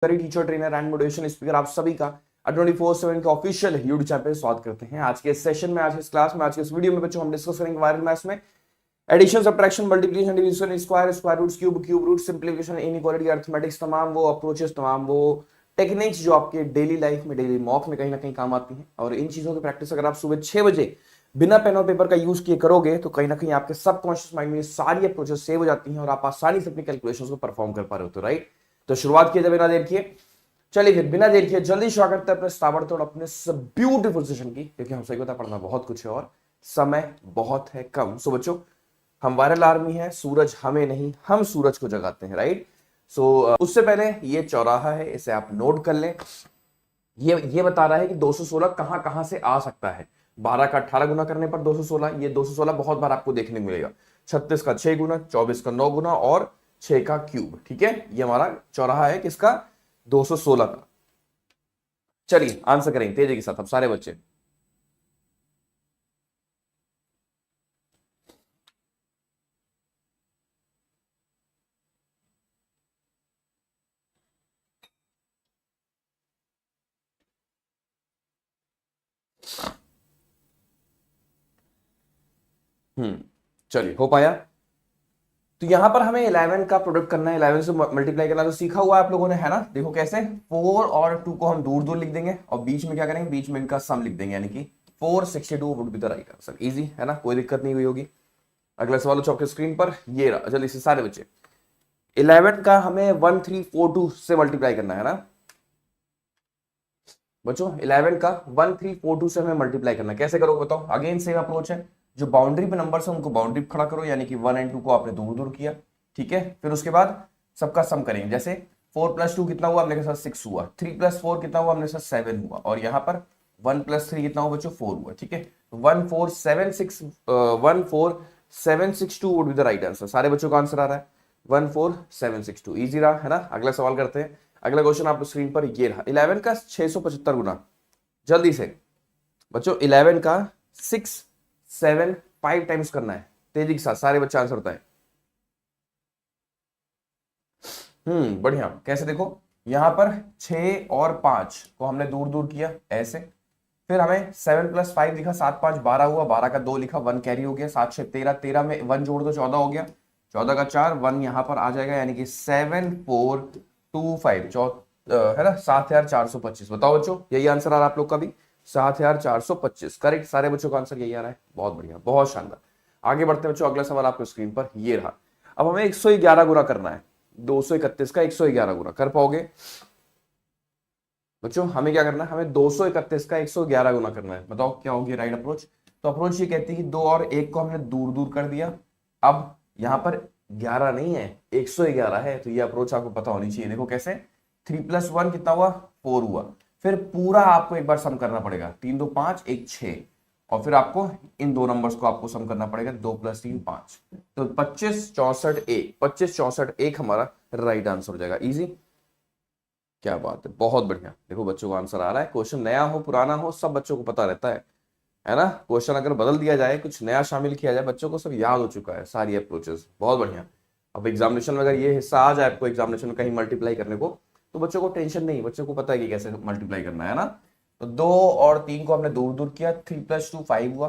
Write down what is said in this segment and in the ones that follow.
Teacher trainer and motivation speaker आप सभी का 24/7 के ऑफिशियल यूट्यूब चैनल पे स्वागत करते हैं। आज के इस सेशन में, आज के इस क्लास में, आज के इस वीडियो में बच्चों हम डिस्कस करेंगे वायरल मैथ्स में addition, subtraction, multiplication, division, square, square roots, cube, cube root, simplification, inequality, arithmetics, तमाम वो अप्रोचेस, तमाम वो टेक्निक्स जो आपके डेली लाइफ में, डेली मॉक में कहीं ना कहीं काम आती हैं। और इन चीजों की प्रैक्टिस अगर आप सुबह 6 बजे बिना पेन और पेपर का यूज किए करोगे तो कहीं ना कहीं आपके सबकॉन्शियस माइंड में सारी अप्रोचेस सेव हो जाती हैं और आप आसानी से अपनी कैलकुलेशंस को परफॉर्म कर पा रहे हो। तो राइट, तो शुरुआत किया जाए बिना देर किए। चलिए फिर बिना देर किए जल्दी शुरू करते हैं अपने ताबड़तोड़ अपने ब्यूटीफुल सेशन की, क्योंकि हम सही बता पढ़ना बहुत कुछ है और समय बहुत है कम। सो बच्चों, हम वायरल आर्मी है, सूरज हमें नहीं, हम सूरज को जगाते हैं। राइट, सो उससे पहले ये चौराहा है, इसे आप नोट कर लें। ये बता रहा है कि 216 कहां कहां से आ सकता है। 12 का 18 गुना करने पर 216, ये 216 बहुत बार आपको देखने को मिलेगा। 36 का 6 गुना, 24 का 9 गुना और 6 का क्यूब। ठीक है, ये हमारा चौराहा है किसका? 216 का। चलिए आंसर करेंगे तेजी के साथ अब सारे बच्चे। चलिए हो पाया। तो यहां पर हमें 11 का प्रोडक्ट करना है, 11 से मल्टीप्लाई करना। तो सीखा हुआ है आप लोगों ने, है ना? देखो कैसे, 4 और 2 को हम दूर दूर लिख देंगे और बीच में क्या करेंगे, बीच में इनका सम लिख देंगे, यानी कि 462 would be the right answer. Easy है ना, कोई दिक्कत नहीं हुई होगी। अगला सवाल आपके स्क्रीन पर ये रहा। जल्दी से सारे बच्चे, 11 का हमें 1342 से मल्टीप्लाई करना है ना बच्चों? 11 का 1342 से हमें मल्टीप्लाई करना है। कैसे करोगे बताओ? अगेन सेम अप्रोच है, जो बाउंड्री पे नंबर है उनको बाउंड्री पे खड़ा करो, यानी कि 1 एंड 2 को आपने दूर दूर किया। ठीक है, फिर उसके बाद सबका सम करेंगे। जैसे 4 + 2 कितना हुआ? हमने के साथ 6 हुआ। 3 + 4 कितना हुआ? हमने साथ 7 हुआ। और यहाँ पर 1 + 3 कितना हुआ बच्चों? 4 हुआ। ठीक है, 14762 would be the right answer. सारे बच्चों का आंसर आ रहा है 14762। इजी रहा है ना? अगला सवाल करते हैं। अगला क्वेश्चन आपको स्क्रीन पर ये रहा। 11 का 675 गुना। जल्दी से बच्चों, 11 का 6 7 5 टाइम्स करना है। तेजी के साथ सारे बच्चे आंसर बताएं। बढ़िया। कैसे? देखो यहां पर 6 और 5 को हमने दूर दूर किया ऐसे। फिर हमें 7 + 5 लिखा, 7 5 12 हुआ, 12 का 2 लिखा, 1 कैरी हो गया, 7 6 13, 13 में 1 जोड़ दो 14 हो गया, 14 का 4, 1 यहां पर आ जाएगा, यानी कि 7425 है ना? 7425। बताओ बच्चों, यही आंसर आ रहा है आप लोग का भी, 7425। करेक्ट, सारे बच्चों का आंसर यही आ रहा है। बहुत बढ़िया, बहुत शानदार। आगे बढ़ते हैं बच्चों। अगला सवाल आपको स्क्रीन पर ये रहा। अब हमें 111 गुना करना है। 231 का 111 गुना कर पाओगे बच्चों? हमें क्या करना है, हमें 231 का 111 गुना करना है। बताओ क्या होगी राइट अप्रोच? तो अप्रोच ये कहती है कि 2 और 1 को हमने दूर दूर कर दिया। अब यहां पर 11 नहीं है, 111 है, तो ये अप्रोच आपको पता होनी चाहिए। देखो कैसे, 3 + 1 कितना हुआ? 4 हुआ। फिर पूरा आपको एक बार सम करना पड़ेगा, 3 2 5 1 6, और फिर आपको इन दो नंबर्स को आपको सम करना पड़ेगा, 2 + 3 5। तो 25 64 1, 25 64 1 हमारा राइट आंसर हो जाएगा। इजी, क्या बात है, बहुत बढ़िया। देखो बच्चों को आंसर आ रहा है। क्वेश्चन नया हो पुराना हो, सब बच्चों को पता रहता है ना? क्वेश्चन अगर बदल दिया जाए, कुछ नया शामिल किया जाए, बच्चों को सब याद हो चुका है, सारी अप्रोचेस। बहुत बढ़िया। अब एग्जामिनेशन में अगर ये हिस्सा आ जाए आपको, एग्जामिनेशन में कहीं मल्टीप्लाई करने को, तो बच्चों को टेंशन नहीं, बच्चों को पता है कि कैसे मल्टीप्लाई करना है ना? तो 2 और 3 को हमने दूर दूर किया, 3 + 2 5 हुआ।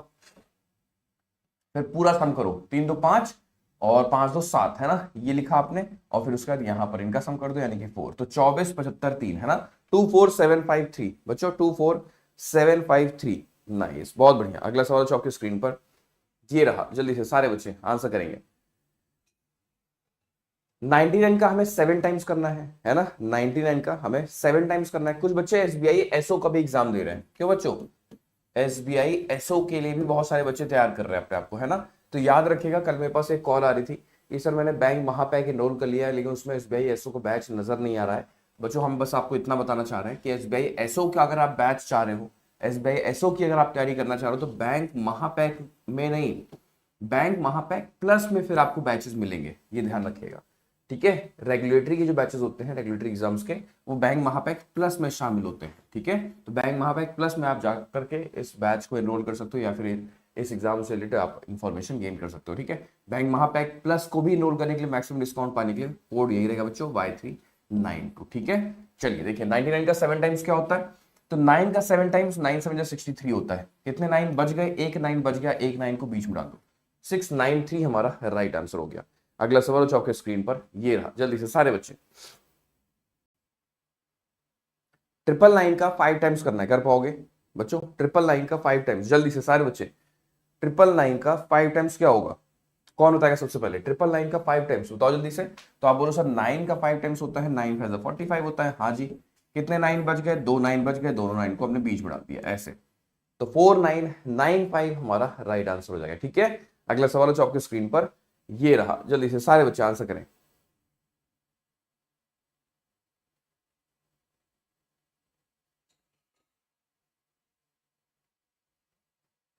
फिर पूरा सम करो, 3 2 5 और 5 2 7, है ना? ये लिखा आपने, और फिर उसके बाद यहां पर इनका सम कर दो, यानी कि 4। तो 24 75 3, है ना? 24753 बच्चों, 24753। नाइस, बहुत बढ़िया। अगला सवाल आपकी स्क्रीन पर ये रहा। जल्दी से सारे बच्चे आंसर करेंगे। 99 का हमें 7 टाइम्स करना है ना? 99 का हमें 7 टाइम्स करना है। कुछ बच्चे एसबीआई एसओ का भी एग्जाम दे रहे हैं। क्यों बच्चों? एसबीआई एसओ के लिए भी बहुत सारे बच्चे तैयार कर रहे हैं अपने आप को, है ना? तो याद रखिएगा, कल मेरे पास एक कॉल आ रही थी कि सर मैंने बैंक महापैक एनरोल कर लिया है, लेकिन उसमें एसबीआई एसओ को बैच नजर नहीं आ रहा है। बच्चों हम बस आपको इतना बताना चाह रहे हैं कि एसबीआई एसओ का अगर आप बैच चाह रहे हो, एसबीआई एसओ की अगर आप तैयारी करना चाह रहे हो, तो बैंक महापैक में नहीं, बैंक महापैक प्लस में फिर आपको बैचेस मिलेंगे, ये ध्यान रखिएगा। ठीक है, रेगुलेटरी के जो बैचेस होते हैं, रेगुलेटरी एग्जाम्स के, वो बैंक महापैक प्लस में शामिल होते हैं। ठीक है, तो बैंक महापैक प्लस में आप जा करके इस बैच को एनरोल कर सकते हो, या फिर इस एग्जाम से रिलेटेड आप इंफॉर्मेशन गेन कर सकते हो। ठीक है, बैंक महापैक प्लस को भी एनरोल करने के लिए, मैक्सिमम डिस्काउंट पाने के लिए कोड यही रहेगा बच्चों, Y3 92। ठीक है, चलिए देखिए 99 का 7 टाइम्स क्या होता है, तो 9 का 7 टाइम्स 9 7 63 होता है। कितने 9 बच गए, एक 9 बच गया, एक 9 को बीच में डाल दो, 693 हमारा राइट आंसर हो गया। अगला सवाल हो आपके स्क्रीन पर, ये रहा, जल्दी से सारे बच्चे। 999 का 5 टाइम्स करना है, कर पाओगे बच्चों? 999 का 5 टाइम्स, जल्दी से सारे बच्चे। 999 का 5 टाइम्स क्या होगा, कौन बताएगा सबसे पहले? 999 का 5 टाइम्स बताओ जल्दी से। तो आप बोलो सर 9 का 5 टाइम्स होता है, 9 5 45 होता है। हाँ जी, कितने 9 बच गए, 2 9 बच गए, दोनों 9 को हमने बीच में डाल दिया ऐसे, तो 4995 हमारा राइट आंसर हो जाएगा। ठीक है, अगला सवाल हो आपके स्क्रीन पर, ये रहा, जल्दी से सारे बच्चे आंसर करें।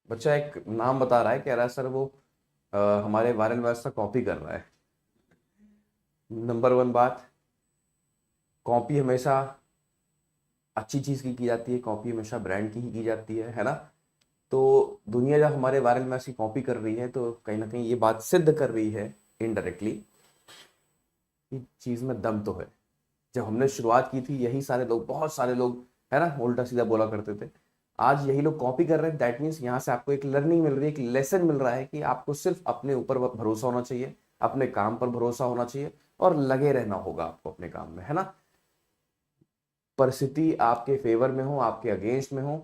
बच्चा एक नाम बता रहा है, कह रहा है सर वो हमारे वायरल मैथ्स का कॉपी कर रहा है। नंबर वन बात, कॉपी हमेशा अच्छी चीज की जाती है, कॉपी हमेशा ब्रांड की ही की जाती है ना। तो दुनिया जब हमारे वायरल मैथ्स की कॉपी कर रही है तो कहीं ना कहीं ये बात सिद्ध कर रही है इनडायरेक्टली कि चीज में दम तो है। जब हमने शुरुआत की थी यही सारे लोग, बहुत सारे लोग है ना, उल्टा सीधा बोला करते थे, आज यही लोग कॉपी कर रहे हैं। दैट मीन्स यहाँ से आपको एक लर्निंग मिल रही है, एक लेसन मिल रहा है कि आपको सिर्फ अपने ऊपर भरोसा होना चाहिए, अपने काम पर भरोसा होना चाहिए और लगे रहना होगा आपको अपने काम में, है ना। परिस्थिति आपके फेवर में हो, आपके अगेंस्ट में हो,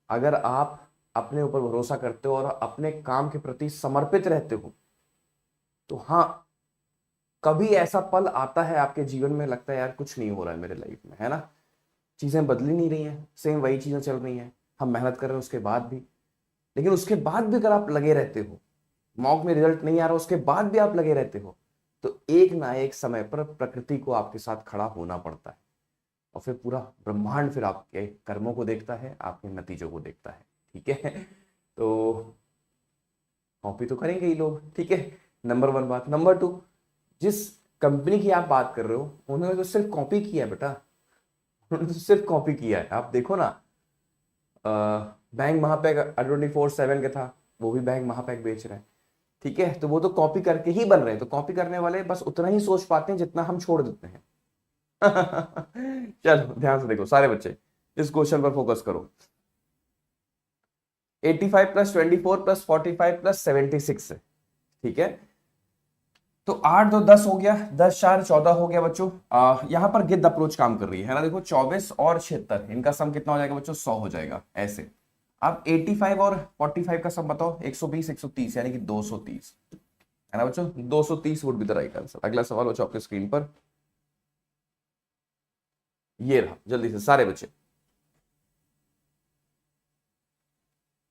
अगर आप अपने ऊपर भरोसा करते हो और अपने काम के प्रति समर्पित रहते हो, तो हाँ, कभी ऐसा पल आता है आपके जीवन में, लगता है यार कुछ नहीं हो रहा है मेरे लाइफ में, है ना, चीजें बदली नहीं रही हैं, सेम वही चीजें चल रही हैं, हम मेहनत कर रहे हैं उसके बाद भी, लेकिन उसके बाद भी अगर आप लगे रहते हो, मॉक में रिजल्ट नहीं आ रहा उसके बाद भी आप लगे रहते हो, तो एक ना एक समय पर प्रकृति को आपके साथ खड़ा होना पड़ता है और फिर पूरा ब्रह्मांड फिर आपके कर्मों को देखता है, आपके नतीजों को देखता है। ठीक है, तो कॉपी तो करेंगे ही लोग। ठीक है, नंबर वन बात। नंबर टू, जिस कंपनी की आप बात कर रहे हो उन्होंने तो सिर्फ कॉपी किया है बेटा, उन्होंने तो सिर्फ कॉपी किया है। आप देखो ना, बैंक महापैक 24/7 का था, वो भी बैंक महापैक बेच रहे हैं। ठीक है, तो वो तो कॉपी करके ही बन रहे हैं, तो कॉपी करने वाले बस उतना ही सोच पाते हैं जितना हम छोड़ देते हैं। चलो ध्यान से देखो सारे बच्चे, इस क्वेश्चन पर फोकस करो। 85 + 24 + 45 + 76 है। ठीक है, तो 8 2 10 हो गया, 10 4 14 हो गया बच्चों। यहां पर गिद्ध अप्रोच काम कर रही है ना, देखो 24 और 76 इनका सम कितना हो जाएगा बच्चों, 100 हो जाएगा ऐसे। अब 85 और 45 का सम बताओ, 120 130 यानी कि 230, है ना बच्चों, 230 would be the right answer. अगला सवाल बच्चों आपके स्क्रीन पर, ये रहा, जल्दी से सारे बच्चे।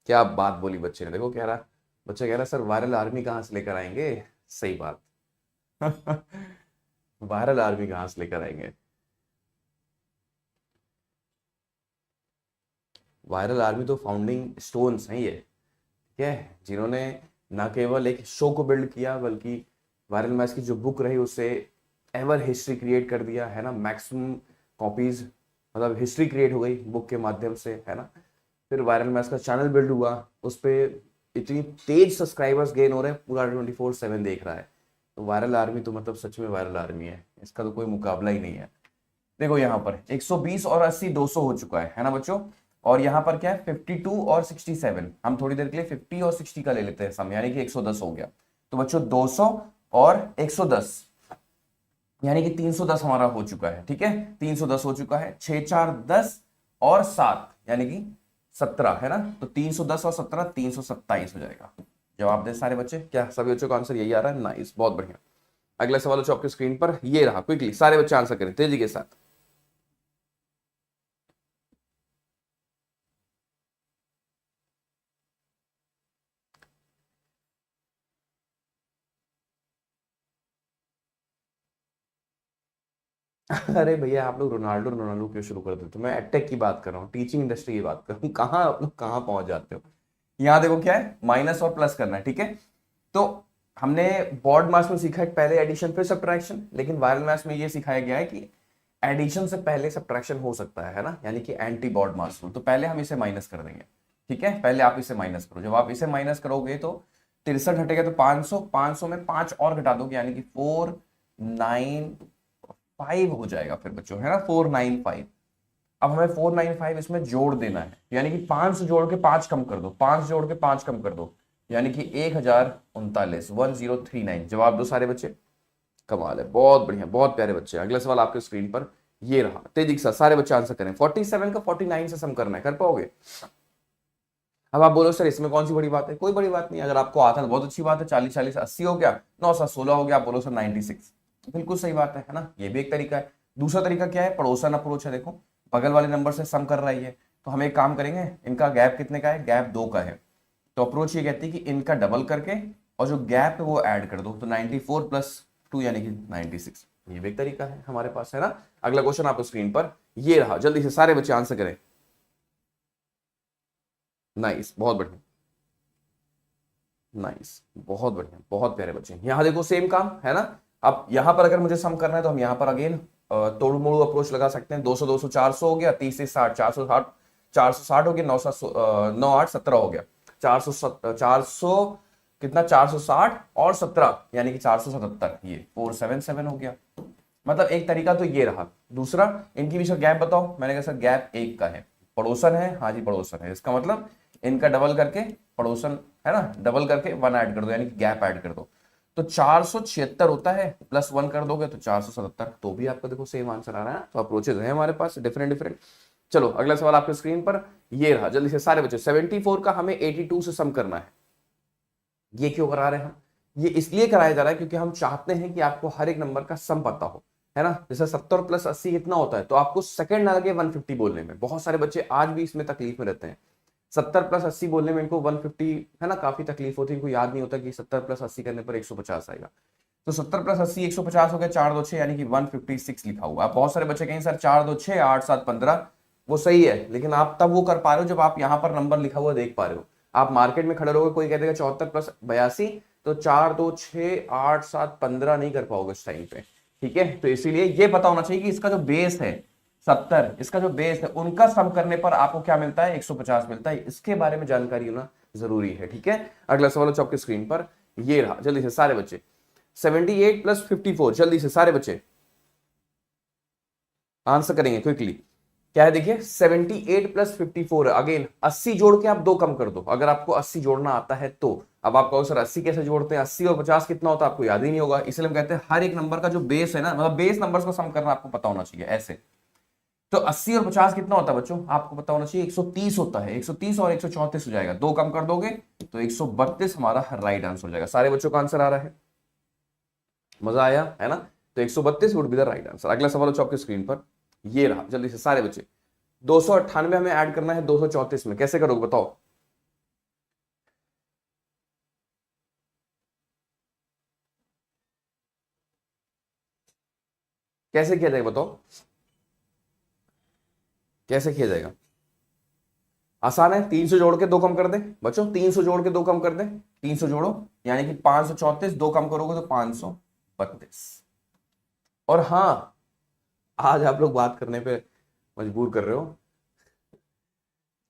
क्या बात बोली बच्चे ने, देखो कह रहा, बच्चा कह रहा सर वायरल आर्मी कहां से लेकर आएंगे, सही बात। वायरल आर्मी कहां से लेकर आएंगे, वायरल आर्मी तो फाउंडिंग स्टोन्स हैं ये, ठीक है, जिन्होंने ना केवल एक शो को बिल्ड किया बल्कि वायरल मैथ्स की जो बुक रही उसे एवर हिस्ट्री क्रिएट कर दिया, है ना, मैक्सिमम कॉपीज, मतलब हिस्ट्री क्रिएट हो गई बुक के माध्यम से, है ना। फिर वायरल मैथ्स का चैनल बिल्ड हुआ, उस पर इतनी तेज सब्सक्राइबर्स गेन हो रहे हैं, पूरा 24/7 देख रहा है। तो वायरल आर्मी तो मतलब सच में वायरल आर्मी है, इसका तो कोई मुकाबला ही नहीं है। देखो यहाँ पर 120 और 80 200 हो चुका है ना बच्चों, और यहाँ पर क्या है 52 और 67, हम थोड़ी देर के लिए 50 और 60 का ले लेते हैं सम, यानी कि 110 हो गया। तो बच्चों 200 और 110 यानी कि 310 हमारा हो चुका है। ठीक है, 310 हो चुका है, 6 4 10 और 7 यानी कि 17, है ना, तो 310 और 17 327 हो जाएगा। जवाब दे सारे बच्चे, क्या सभी बच्चों का आंसर यही आ रहा है, नाइस, बहुत बढ़िया। अगला सवाल बच्चों आपके स्क्रीन पर, ये रहा, क्विकली सारे बच्चे आंसर करें तेजी के साथ। अरे भैया आप लोग रोनाल्डो रोनाल्डो क्यों शुरू कर देते हो, मैं एडटेक की बात कर रहा हूँ, टीचिंग इंडस्ट्री की बात कर रहा हूँ, कहाँ आप लोग कहाँ पहुंच जाते हो। यहाँ देखो क्या है, माइनस और प्लस करना है। ठीक है, तो हमने बोर्ड मास में सीखा है पहले एडिशन फिर सब्ट्रैक्शन, लेकिन वायरल मैथ्स में ये सिखाया गया है कि एडिशन से पहले सब्ट्रैक्शन हो सकता है ना, यानी कि एंटी बोर्ड मास रूल। तो पहले हम इसे माइनस कर देंगे। ठीक है, पहले आप इसे माइनस करो, जब आप इसे माइनस करोगे तो 63 हटेगा तो 500, 500 में 5 और घटा दोगे यानी कि 4 9 495 हो जाएगा फिर बच्चों, है ना, 495। अब हमें 495 इसमें जोड़ देना है, यानी कि 5 जोड़ के 5 कम कर दो, 5 जोड़ के 5 कम कर दो, यानी कि 1039, 1039। जवाब दो सारे बच्चे। कमाल है, बहुत बढ़िया, बहुत प्यारे बच्चे। अगला सवाल आपके स्क्रीन पर ये रहा, तेजी के साथ सारे बच्चे आंसर करें। 47 का 49 से सम करना है, कर पाओगे? अब आप बोलो सर इसमें कौन सी बड़ी बात है? कोई बड़ी बात नहीं, अगर आपको आता है तो बहुत अच्छी बात है। 40 40 80 हो गया, 9 7 16 हो गया। आप बोलो सर 96, बिल्कुल सही बात है ना, ये भी एक तरीका है। दूसरा तरीका क्या है? पड़ोसन अप्रोच है। देखो बगल वाले नंबर से सम कर रही है, तो हम एक काम करेंगे, इनका गैप कितने का है? गैप 2 का है। तो अप्रोच ये कहती है कि इनका डबल करके और जो गैप है वो ऐड कर दो, तो 94 प्लस 2 यानी कि 96। ये भी एक तरीका है हमारे पास, है ना। अगला क्वेश्चन आपको स्क्रीन पर ये रहा, जल्दी से सारे बच्चे आंसर करें। नाइस, बहुत बढ़िया, नाइस, बहुत बढ़िया, बहुत प्यारे बच्चे। यहां देखो सेम काम है ना। अब यहां पर अगर मुझे सम करना है तो हम यहां पर अगेन तोड़ मोड़ अप्रोच लगा सकते हैं। 200 200 400 हो गया, 30 से 60 460, 460 हो गया, 9 9 8 17 हो गया, 400 कितना, 460 और 17 यानी कि 477, ये 477 हो गया। मतलब एक तरीका तो ये रहा। दूसरा, इनकी बीच का गैप बताओ। मैंने कहा सर गैप 1 का है, पड़ोसन है, हाँ जी पड़ोसन है, इसका मतलब इनका डबल करके पड़ोसन, है ना, डबल करके 1 ऐड कर दो, यानी कि गैप ऐड कर दो। तो 476 होता है, प्लस 1 कर दोगे तो 477, तो भी आपको देखो सेम आंसर आ रहा है। तो अप्रोचेज है हमारे पास डिफरेंट डिफरेंट। चलो अगला सवाल आपके स्क्रीन पर ये रहा, जल्दी से सारे बच्चे। 74 का हमें 82 से सम करना है। ये क्यों करा रहे हैं हम? ये इसलिए कराया जा रहा है क्योंकि हम चाहते हैं कि आपको हर एक नंबर का सम पता हो, है ना। जैसे 70 प्लस 80 कितना होता है, तो आपको सेकंड ना लगे 150 बोलने में। बहुत सारे बच्चे आज भी इसमें तकलीफ में रहते हैं, 70 प्लस 80 बोलने में इनको 150, है ना, काफी तकलीफ होती है। इनको याद नहीं होता कि 70 प्लस 80 करने पर 150 आएगा। तो 70 प्लस 80 150 हो गया, 4 2 6 यानी कि 156 लिखा हुआ। आप बहुत सारे बच्चे कहें सर 4 2 6 8 7 15, वो सही है, लेकिन आप तब वो कर पा रहे हो जब आप यहाँ पर नंबर लिखा हुआ देख पा रहे हो। आप मार्केट में खड़े रहोगे, कोई कह देगा 74 प्लस 82, तो 4 2 6 8 7 15 नहीं कर पाओगे इस टाइम पे, ठीक है। तो इसीलिए ये पता होना चाहिए कि इसका जो बेस है 70, इसका जो बेस है उनका सम करने पर आपको क्या मिलता है? 150 मिलता है। इसके बारे में जानकारी होना जरूरी है, ठीक है। अगला सवाल आपके स्क्रीन पर ये रहा, जल्दी से सारे बच्चे। 78 प्लस 54, जल्दी से सारे बच्चे आंसर करेंगे क्विकली। क्या है देखिए, 78 प्लस 54 अगेन 80 जोड़ के आप 2 कम कर दो, अगर आपको 80 जोड़ना आता है तो। अब आप कहो सर 80 कैसे जोड़ते हैं? 80 और 50 कितना होता है आपको याद ही नहीं होगा, इसलिए हम कहते हैं हर एक नंबर का जो बेस है ना, मतलब बेस नंबर्स को सम करना आपको पता होना चाहिए ऐसे। तो 80 और 50 कितना होता है बच्चों? आपको पता होना चाहिए 130 होता है। 130 और 134 हो जाएगा, 2 कम कर दोगे तो 132 हमारा राइट आंसर हो जाएगा। सारे बच्चों का आंसर आ रहा है, मजा आया है ना। तो 132 would be the right answer. अगला सवाल आपके स्क्रीन पर ये रहा, जल्दी से सारे बच्चे। 298 हमें ऐड करना है 234 में, कैसे करोगे बताओ? कैसे किया जाएगा बताओ, कैसे किया जाएगा? आसान है, 300 जोड़ के 2 कम कर दे बच्चों, 300 जोड़ के 2 कम कर दे, 300 जोड़ो यानी कि 534, 2 कम करोगे तो 532। और हाँ, आज आप लोग बात करने पे मजबूर कर रहे हो।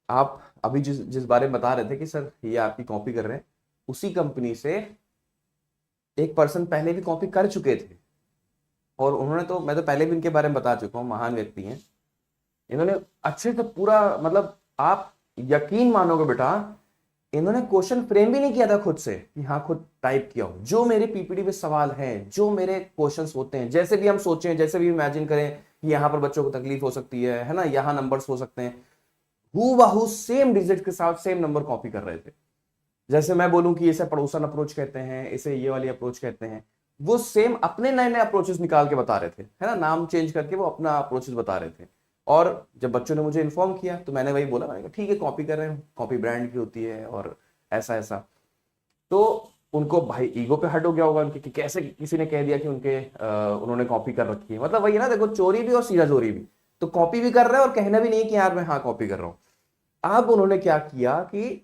आप अभी जिस जिस बारे में बता रहे थे कि सर ये आपकी कॉपी कर रहे हैं, उसी कंपनी से एक पर्सन पहले भी कॉपी कर चुके थे, और उन्होंने तो, मैं तो पहले भी इनके बारे में बता चुका हूँ, महान व्यक्ति हैं इन्होंने, अच्छे से पूरा, मतलब आप यकीन मानोगे बेटा, इन्होंने क्वेश्चन फ्रेम भी नहीं किया था खुद से कि हाँ खुद टाइप किया हो। जो मेरे पीपीटी में सवाल हैं, जो मेरे क्वेश्चंस होते हैं, जैसे भी हम सोचें, जैसे भी इमेजिन करें कि यहाँ पर बच्चों को तकलीफ हो सकती है ना, यहाँ नंबर्स हो सकते हैं, हूबहू सेम डिजिट के साथ सेम नंबर कॉपी कर रहे थे। जैसे मैं बोलूं कि इसे पड़ोसन अप्रोच कहते हैं, इसे ये वाली अप्रोच कहते हैं, वो सेम अपने नए नए अप्रोचेस निकाल के बता रहे थे, है ना, नाम चेंज करके वो अपना अप्रोचेस बता रहे थे। और जब बच्चों ने मुझे इन्फॉर्म किया तो मैंने वही बोला, मैंने कहा ठीक है कॉपी कर रहे हैं, कॉपी ब्रांड की होती है और ऐसा ऐसा। तो उनको भाई ईगो पे हट हो गया होगा उनके कि कैसे किसी ने कह दिया कि उन्होंने कॉपी कर रखी है। मतलब वही है ना, देखो चोरी भी और सीधा चोरी भी, तो कॉपी भी कर रहे हैं और कहना भी नहीं कि यार मैं हाँ कॉपी कर रहा हूँ। अब उन्होंने क्या किया कि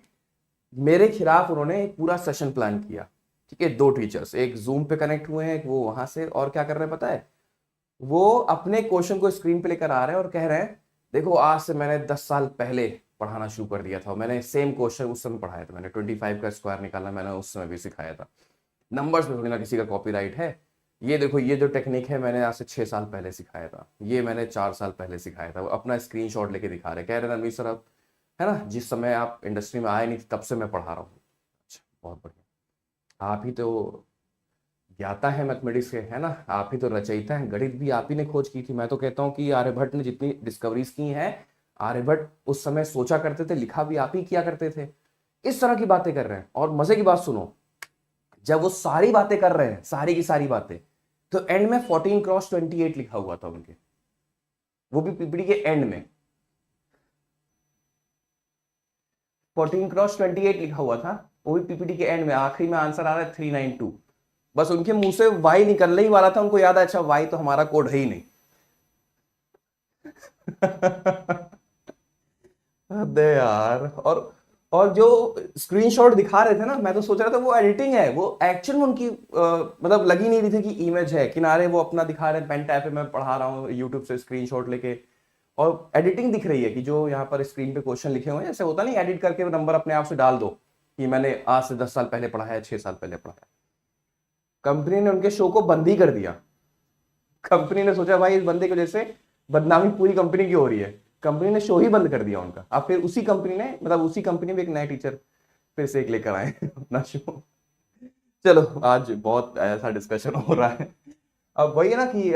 मेरे खिलाफ उन्होंने एक पूरा सेशन प्लान किया, ठीक है। 2 टीचर्स एक जूम पे कनेक्ट हुए हैं, वो वहां से, और क्या कर रहे हैं पता है, वो अपने क्वेश्चन को स्क्रीन पे लेकर आ रहे हैं और कह रहे हैं देखो आज से मैंने 10 साल पहले पढ़ाना शुरू कर दिया था, मैंने सेम क्वेश्चन उस समय पढ़ाया था, मैंने 25 का स्क्वायर निकालना मैंने उस समय भी सिखाया था। नंबर्स में थोड़ी ना किसी का कॉपीराइट है, ये देखो, ये जो टेक्निक है मैंने आज से 6 साल पहले सिखाया था, ये मैंने 4 साल पहले सिखाया था। वो अपना स्क्रीनशॉट लेके दिखा रहे, कह रहे रणवीर सर आप, है ना, जिस समय आप इंडस्ट्री में आए नहीं थे, तब से मैं पढ़ा रहा हूँ। अच्छा, बहुत बढ़िया। आप ही तो ज्ञाता है मैथमेटिक्स के, है ना, आप ही तो रचयिता है, गणित भी आप ही ने खोज की थी। मैं तो कहता हूँ कि आर्यभट्ट ने जितनी डिस्कवरीज की हैं, आर्यभट्ट उस समय सोचा करते थे, लिखा भी आप ही किया करते थे। इस तरह की बातें कर रहे हैं। और मजे की बात सुनो, जब वो सारी बातें कर रहे हैं, सारी की सारी बातें, तो एंड में 14x28 लिखा हुआ था उनके, वो भी पीपीटी के एंड में 14x28 लिखा हुआ था, वो भी पीपीटी के एंड में। आखिरी में आंसर आ रहा है 392। बस उनके मुंह से वाई निकलने ही वाला था, उनको याद है अच्छा वाई तो हमारा कोड है ही नहीं। अरे यार, और जो स्क्रीनशॉट दिखा रहे थे ना, मैं तो सोच रहा था वो एडिटिंग है, वो एक्चुअल में उनकी मतलब लगी नहीं रही थी कि इमेज है। किनारे वो अपना दिखा रहे हैं, पेन टैप पे मैं पढ़ा रहा हूँ यूट्यूब से स्क्रीनशॉट लेके, और एडिटिंग दिख रही है कि जो यहाँ पर स्क्रीन पे क्वेश्चन लिखे हुए हैं, जैसे होता नहीं एडिट करके नंबर अपने आप से डाल दो कि मैंने आज से 10 साल पहले पढ़ा है, 6 साल पहले पढ़ा है। कंपनी ने उनके शो को बंद ही कर दिया। कंपनी ने सोचा भाई इस बंदे की वजह से बदनामी पूरी कंपनी की हो रही है, कंपनी ने शो ही बंद कर दिया उनका। अब फिर उसी कंपनी ने, मतलब उसी कंपनी में एक नए टीचर फिर से एक लेकर आए अपना शो। चलो, आज बहुत ऐसा डिस्कशन हो रहा है। अब वही है ना कि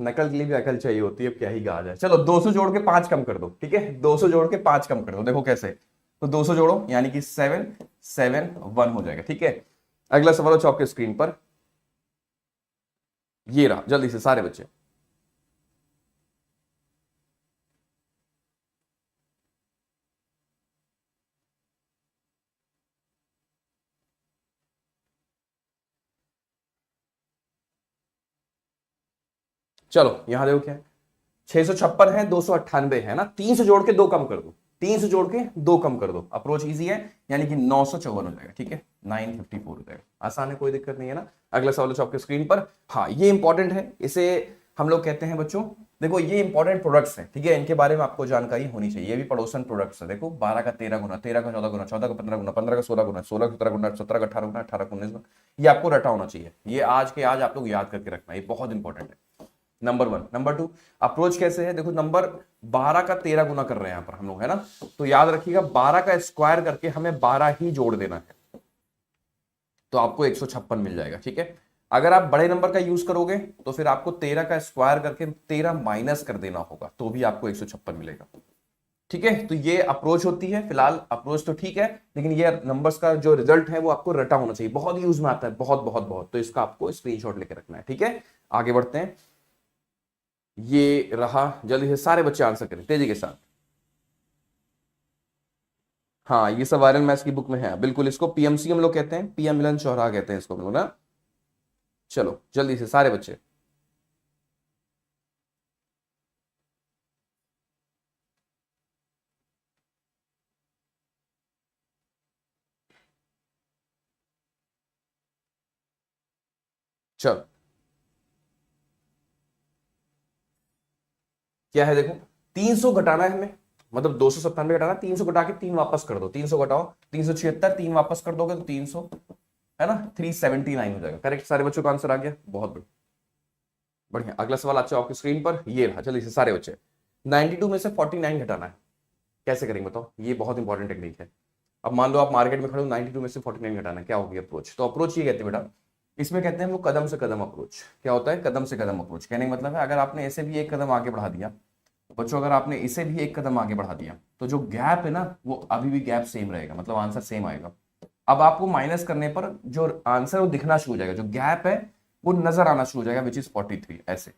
नकल के लिए भी अकल चाहिए होती है, अब क्या ही कहा जाए। चलो 200 जोड़ के 5 कम कर दो, ठीक है, 200 जोड़ के 5 कम कर दो, देखो कैसे। तो 200 जोड़ो यानी कि 771 हो जाएगा, ठीक है। अगला सवाल हो आपके स्क्रीन पर, ये रहा, जल्दी से सारे बच्चे। चलो यहां देखो क्या है, 656 है, 298 है ना, 300 जोड़ के 2 कम कर दो, 300 जोड़ के 2 कम कर दो, अप्रोच इजी है, यानी कि 954 हो जाएगा, ठीक है, 954 हो जाएगा, आसान है, कोई दिक्कत नहीं है ना। अगला सवाल है आपके स्क्रीन पर। हाँ, ये इंपॉर्टेंट है, इसे हम लोग कहते हैं बच्चों, देखो ये इंपॉर्टेंट प्रोडक्ट्स हैं, ठीक है, इनके बारे में आपको जानकारी होनी चाहिए। ये भी पड़ोसन प्रोडक्ट्स है, देखो 12 का 13 गुना, 13 का 14 गुना, 14 का 15 गुना, 15 का 16 गुना, 16 का 17 गुना, 17 का 18 गुना, 18 का 19 गुना, ये आपको रटा होना चाहिए। ये आज के आज आप लोग याद करके रखना, ये बहुत इंपॉर्टेंट है। नंबर 1। नंबर 2, अप्रोच कैसे है, देखो नंबर 12 का 13 गुना कर रहे हैं यहां पर हम लोग, है ना, तो याद रखिएगा 12 का स्क्वायर करके हमें 12 ही जोड़ देना है, तो आपको 156 मिल जाएगा, ठीक है। अगर आप बड़े नंबर का यूज करोगे तो फिर आपको 13 का स्क्वायर करके 13 माइनस कर देना होगा, तो भी आपको 156 मिलेगा, ठीक है। तो ये अप्रोच होती है, फिलहाल अप्रोच तो ठीक है, लेकिन ये नंबर्स का जो रिजल्ट है वो आपको रटा होना चाहिए, बहुत यूज में आता है, बहुत बहुत बहुत, तो इसका आपको स्क्रीनशॉट लेके रखना है, ठीक है। आगे बढ़ते हैं, ये रहा, जल्दी से सारे बच्चे आंसर करें तेजी के साथ। हाँ, ये सब वायरल मैथ्स की बुक में है, बिल्कुल, इसको पीएमसी हम लोग कहते हैं, पीएम मिलन चौराहा कहते हैं इसको हम लोग ना। चलो जल्दी से सारे बच्चे। चलो क्या है, देखो 300 घटाना है हमें, मतलब 297 घटाना, 300 घटा के 3 वापस कर दो, 300 घटाओ 376, 3 वापस कर दोगे तो 300, है ना, 379 हो जाएगा, करेक्ट। सारे बच्चों का आंसर आ गया, बहुत बढ़िया, बढ़िया। अगला सवाल अच्छा आपकी स्क्रीन पर, ये रहा, जल्दी से सारे बच्चे। 92 में से 49 घटाना है, कैसे करेंगे बताओ, ये बहुत इंपॉर्टेंट टेक्निक है। अब मान लो आप मार्केट में खड़े हो, 92 में से 49 घटाना, क्या होगी अप्रोच, तो अप्रोच ये कहते हैं बेटा, इसमें कहते हैं हम लोग कदम से कदम अप्रोच। क्या होता है कदम से कदम अप्रोच, कहने का मतलब है अगर आपने ऐसे भी एक कदम आगे बढ़ा दिया, बच्चों अगर आपने इसे भी एक कदम आगे बढ़ा दिया, तो जो गैप है ना वो अभी भी गैप सेम रहेगा, मतलब आंसर सेम आएगा। अब आपको माइनस करने पर जो आंसर वो दिखना शुरू हो जाएगा, जो गैप है वो नजर आना शुरू हो जाएगा, विच इज 43, ऐसे,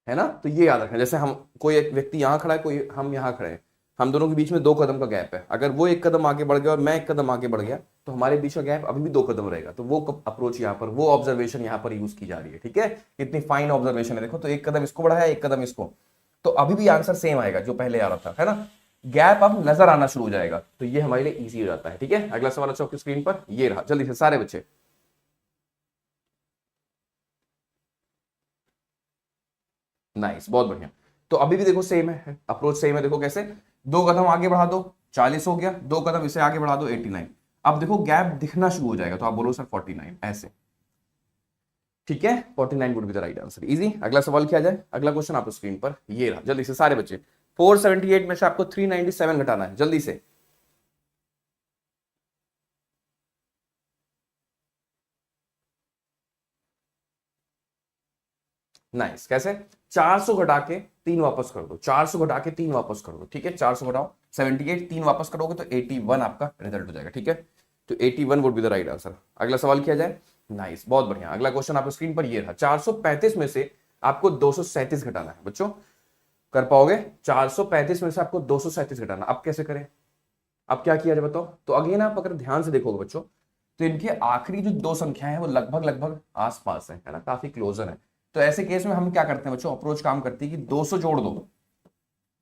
है ना। तो ये याद रखना, जैसे हम, कोई एक व्यक्ति यहां खड़ा है, कोई हम यहां खड़े हैं, हम दोनों के बीच में 2 कदम का गैप है, अगर वो एक कदम आगे बढ़ गया और मैं एक कदम आगे बढ़ गया, तो हमारे बीच का गैप अभी भी 2 कदम रहेगा, तो वो अप्रोच यहाँ पर, वो ऑब्जर्वेशन यहाँ पर यूज की जा रही है, ठीक है। इतनी फाइन ऑब्जर्वेशन है, देखो तो एक कदम इसको बढ़ाया, एक कदम इसको, तो अभी भी आंसर सेम आएगा जो पहले आ रहा था, है ना, गैप अब नजर आना शुरू हो जाएगा, तो ये हमारे लिए इजी हो जाता है, ठीक है। अगला सवाल अच्छा आपकी स्क्रीन पर, ये रहा, जल्दी से सारे बच्चे। नाइस, बहुत बढ़िया। तो अभी भी देखो सेम है, अप्रोच सेम है, देखो कैसे, 2 कदम आगे बढ़ा दो 40 हो गया, 2 कदम इसे आगे बढ़ा दो 89, अब देखो गैप दिखना शुरू हो जाएगा, तो आप बोलो सर 49, ऐसे, ठीक है, 49 would be the right answer. Easy. अगला सवाल किया जाए, अगला क्वेश्चन आपको स्क्रीन पर ये रहा, जल्दी से सारे बच्चे। 478 में से आपको 397 घटाना है, जल्दी से। नाइस। कैसे? 400 घटा के 3 वापस कर दो, 400 घटा के 3 वापस कर दो, ठीक है। 400 घटाओ 78, 3 वापस करोगे तो 81 आपका रिजल्ट हो जाएगा, ठीक है। तो 81 would be the right answer. अगला सवाल किया जाए। नाइस, बहुत बढ़िया। अगला क्वेश्चन आपको स्क्रीन पर ये रहा, 435 में से आपको 237 घटाना है बच्चों। कर पाओगे? 435 में से आपको 237 घटाना, अब कैसे करें? अब क्या किया जाए बताओ? तो अगेन आप अगर ध्यान से देखोगे बच्चों, तो इनके आखिरी जो दो संख्याएं हैं वो लगभग लगभग आसपास है ना, काफी क्लोजर है। तो ऐसे केस में हम क्या करते हैं बच्चों, अप्रोच काम करती है कि 200 जोड़ दो।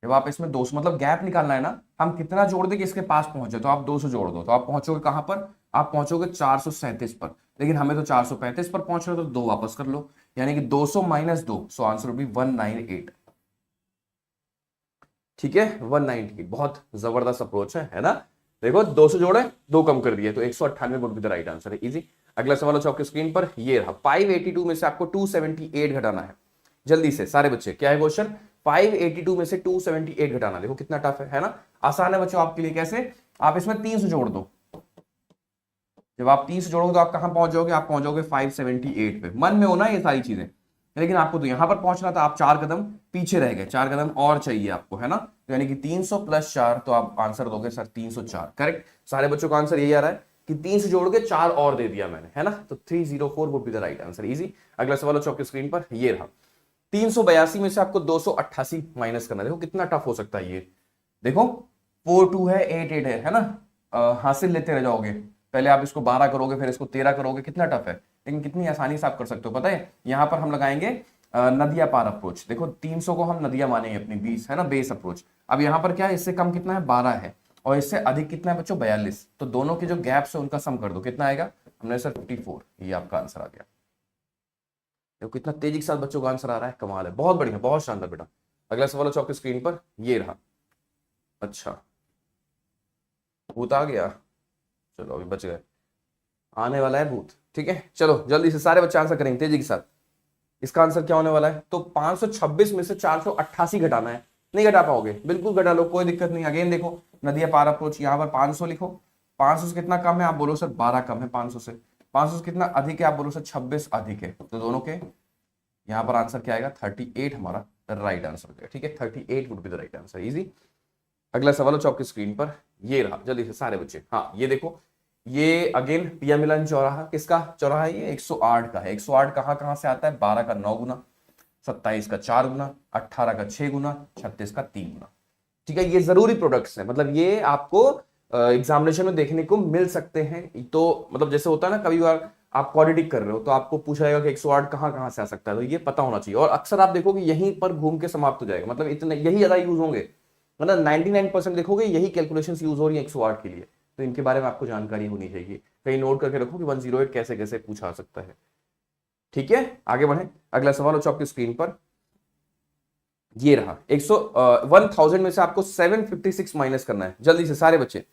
जब आप इसमें 200 मतलब गैप निकालना है ना, हम कितना जोड़ दें कि इसके पास पहुंचे, तो आप 200 जोड़ दो, तो आप पहुंचोगे कहां पर? आप पहुंचोगे 437 पर। लेकिन हमें तो 435 पर पहुंच रहे हो, तो 2 वापस कर लो, यानी कि 200 माइनस 2, सो आंसर भी 198। ठीक है, 198। बहुत जबरदस्त अप्रोच है ना। देखो 200 जोड़े, 2 कम कर दिए, तो 198 would be the right answer है। इजी। अगला सवाल हो आपके स्क्रीन पर ये रहा, 582 में से आपको 278 घटाना है। जल्दी से सारे बच्चे, क्या है क्वेश्चन? 582 में से 278 घटाना। देखो कितना टफ है ना। आसान है बच्चों आपके लिए। कैसे? आप इसमें 300 जोड़ दो। जब आप 300 जोड़ोगे तो आप कहां पहुंच जाओगे? आप पहुंच जाओगे 578 पे। मन में होना ये सारी चीजें, लेकिन आपको तो यहां पर पहुंचना था, आप 4 कदम पीछे रह गए, 4 कदम और चाहिए आपको, है ना। तो यानी कि 300 प्लस 4, तो आप आंसर दोगे सर 304। करेक्ट। सारे बच्चों का आंसर यही आ रहा है कि 300 जोड़ के 4 और दे दिया मैंने, है ना। तो 304 would be the right answer. Easy. अगला सवाल हो आपकी स्क्रीन पर ये रहा, 382 में से आपको 288 माइनस करना। देखो कितना टफ हो सकता है ये। देखो 42 है, 88 है ना। हासिल लेते रह जाओगे। पहले आप इसको 12 करोगे, फिर इसको 13 करोगे, कितना टफ है। लेकिन कितनी आसानी से आप कर सकते हो पता है। यहां पर हम लगाएंगे नदिया पार अप्रोच। देखो 300 को हम नदिया मानेंगे अपनी, 20 है ना, बेस अप्रोच। अब यहां पर क्या है, इससे कम कितना है? 12 है, और इससे अधिक कितना है बच्चों? 42। तो दोनों के जो गैप्स है उनका सम कर दो, कितना आएगा? हमने सर 54, ये आपका आंसर आ गया। देखो कितना तेजी के साथ बच्चों का आंसर आ रहा है, कमाल है। बहुत बढ़िया, बहुत शानदार बेटा। अगला सवाल हो आपकी स्क्रीन पर ये रहा। अच्छा, भूत आ गया, चलो अभी बच गए। आने वाला है भूत, ठीक है। चलो जल्दी से सारे बच्चे आंसर करेंगे तेजी के साथ। इसका आंसर क्या होने वाला है? तो 526 में से 488 घटाना है। नहीं घटा पाओगे? बिल्कुल घटा लो, कोई दिक्कत नहीं। अगेन देखो, नदिया पार अप्रोच, यहाँ पर 500 लिखो। 500 से कितना कम है? आप बोलो सर 12 कम है 500 से। 500 से कितना अधिक है? आप बोलो सर 26 अधिक है। तो दोनों के यहाँ पर आंसर क्या आएगा? 38 हमारा राइट आंसर हो जाएगा, ठीक है। 38 would be the right answer. Easy. अगला सवाल हो आपकी स्क्रीन पर ये रहा, जल्दी से सारे बच्चे। हाँ ये देखो, ये अगेन पिया मिलन चौराहा, किसका चौराहा है ये? 108 का है। 108 कहाँ कहाँ से आता है? 12 का 9 गुना, 27 का 4 गुना, 18 का 6 गुना, 36 का 3 गुना, ठीक है। ये जरूरी प्रोडक्ट्स हैं, मतलब ये आपको एग्जामिनेशन में देखने को मिल सकते हैं। तो मतलब जैसे होता है ना, कभी बार आप क्वाड्रेटिक कर रहे हो तो आपको पूछा जाएगा कि 108 कहाँ कहाँ से आ सकता है, तो ये पता होना चाहिए। और अक्सर आप देखोगे यहीं पर घूम के समाप्त हो जाएगा, मतलब इतने यही ज्यादा यूज होंगे, मतलब 99% देखोगे यही कैलकुलेशंस यूज हो रही है 108 के लिए। तो इनके बारे में आपको जानकारी होनी चाहिए, कहीं नोट करके रखो कि 108 कैसे कैसे पूछा सकता है, ठीक है। आगे बढ़े। अगला सवाल हो आपकी स्क्रीन पर ये रहा, 1000 में से आपको 756 माइनस करना है। जल्दी से सारे बच्चे,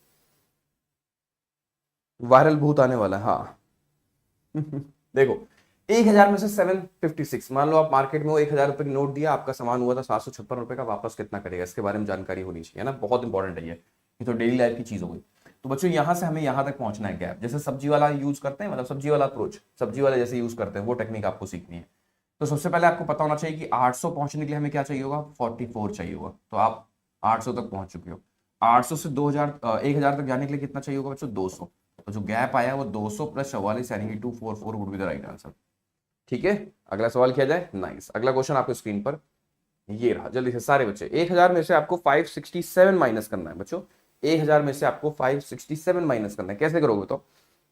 वायरल भूत आने वाला है, हाँ। देखो 1000 में से 756, मान लो आप मार्केट में वो 1000 रुपए की नोट दिया, आपका सामान हुआ था 756 रुपए का, वापस कितना करेगा? इसके बारे में जानकारी होनी चाहिए ना, बहुत इंपॉर्टेंट है ये तो डेली लाइफ की चीज हो गई। तो बच्चों यहां से हमें यहां तक पहुंचना है गैप, जैसे सब्जी वाला यूज करते हैं, मतलब सब्जी वाला अप्रोच, सब्जी वाला जैसे यूज करते हैं वो टेक्निक आपको सीखनी है। तो सबसे पहले आपको पता होना चाहिए कि 800 पहुंचने के लिए हमें क्या चाहिए होगा? 44 चाहिए होगा। तो आप 800 तक पहुंच चुके हो। 800 से 1000 तक जाने के लिए कितना चाहिए होगा बच्चों? 200। तो जो गैप आया वो 200 प्लस 44 यानी कि 244 would be the right answer, ठीक है। अगला सवाल किया जाए। नाइस। अगला क्वेश्चन आपके स्क्रीन पर ये रहा, जल्दी से सारे बच्चे। 1000 में से आपको 567 माइनस करना है बच्चों। 1000 में से आपको 567 माइनस करना है, कैसे करोगे? तो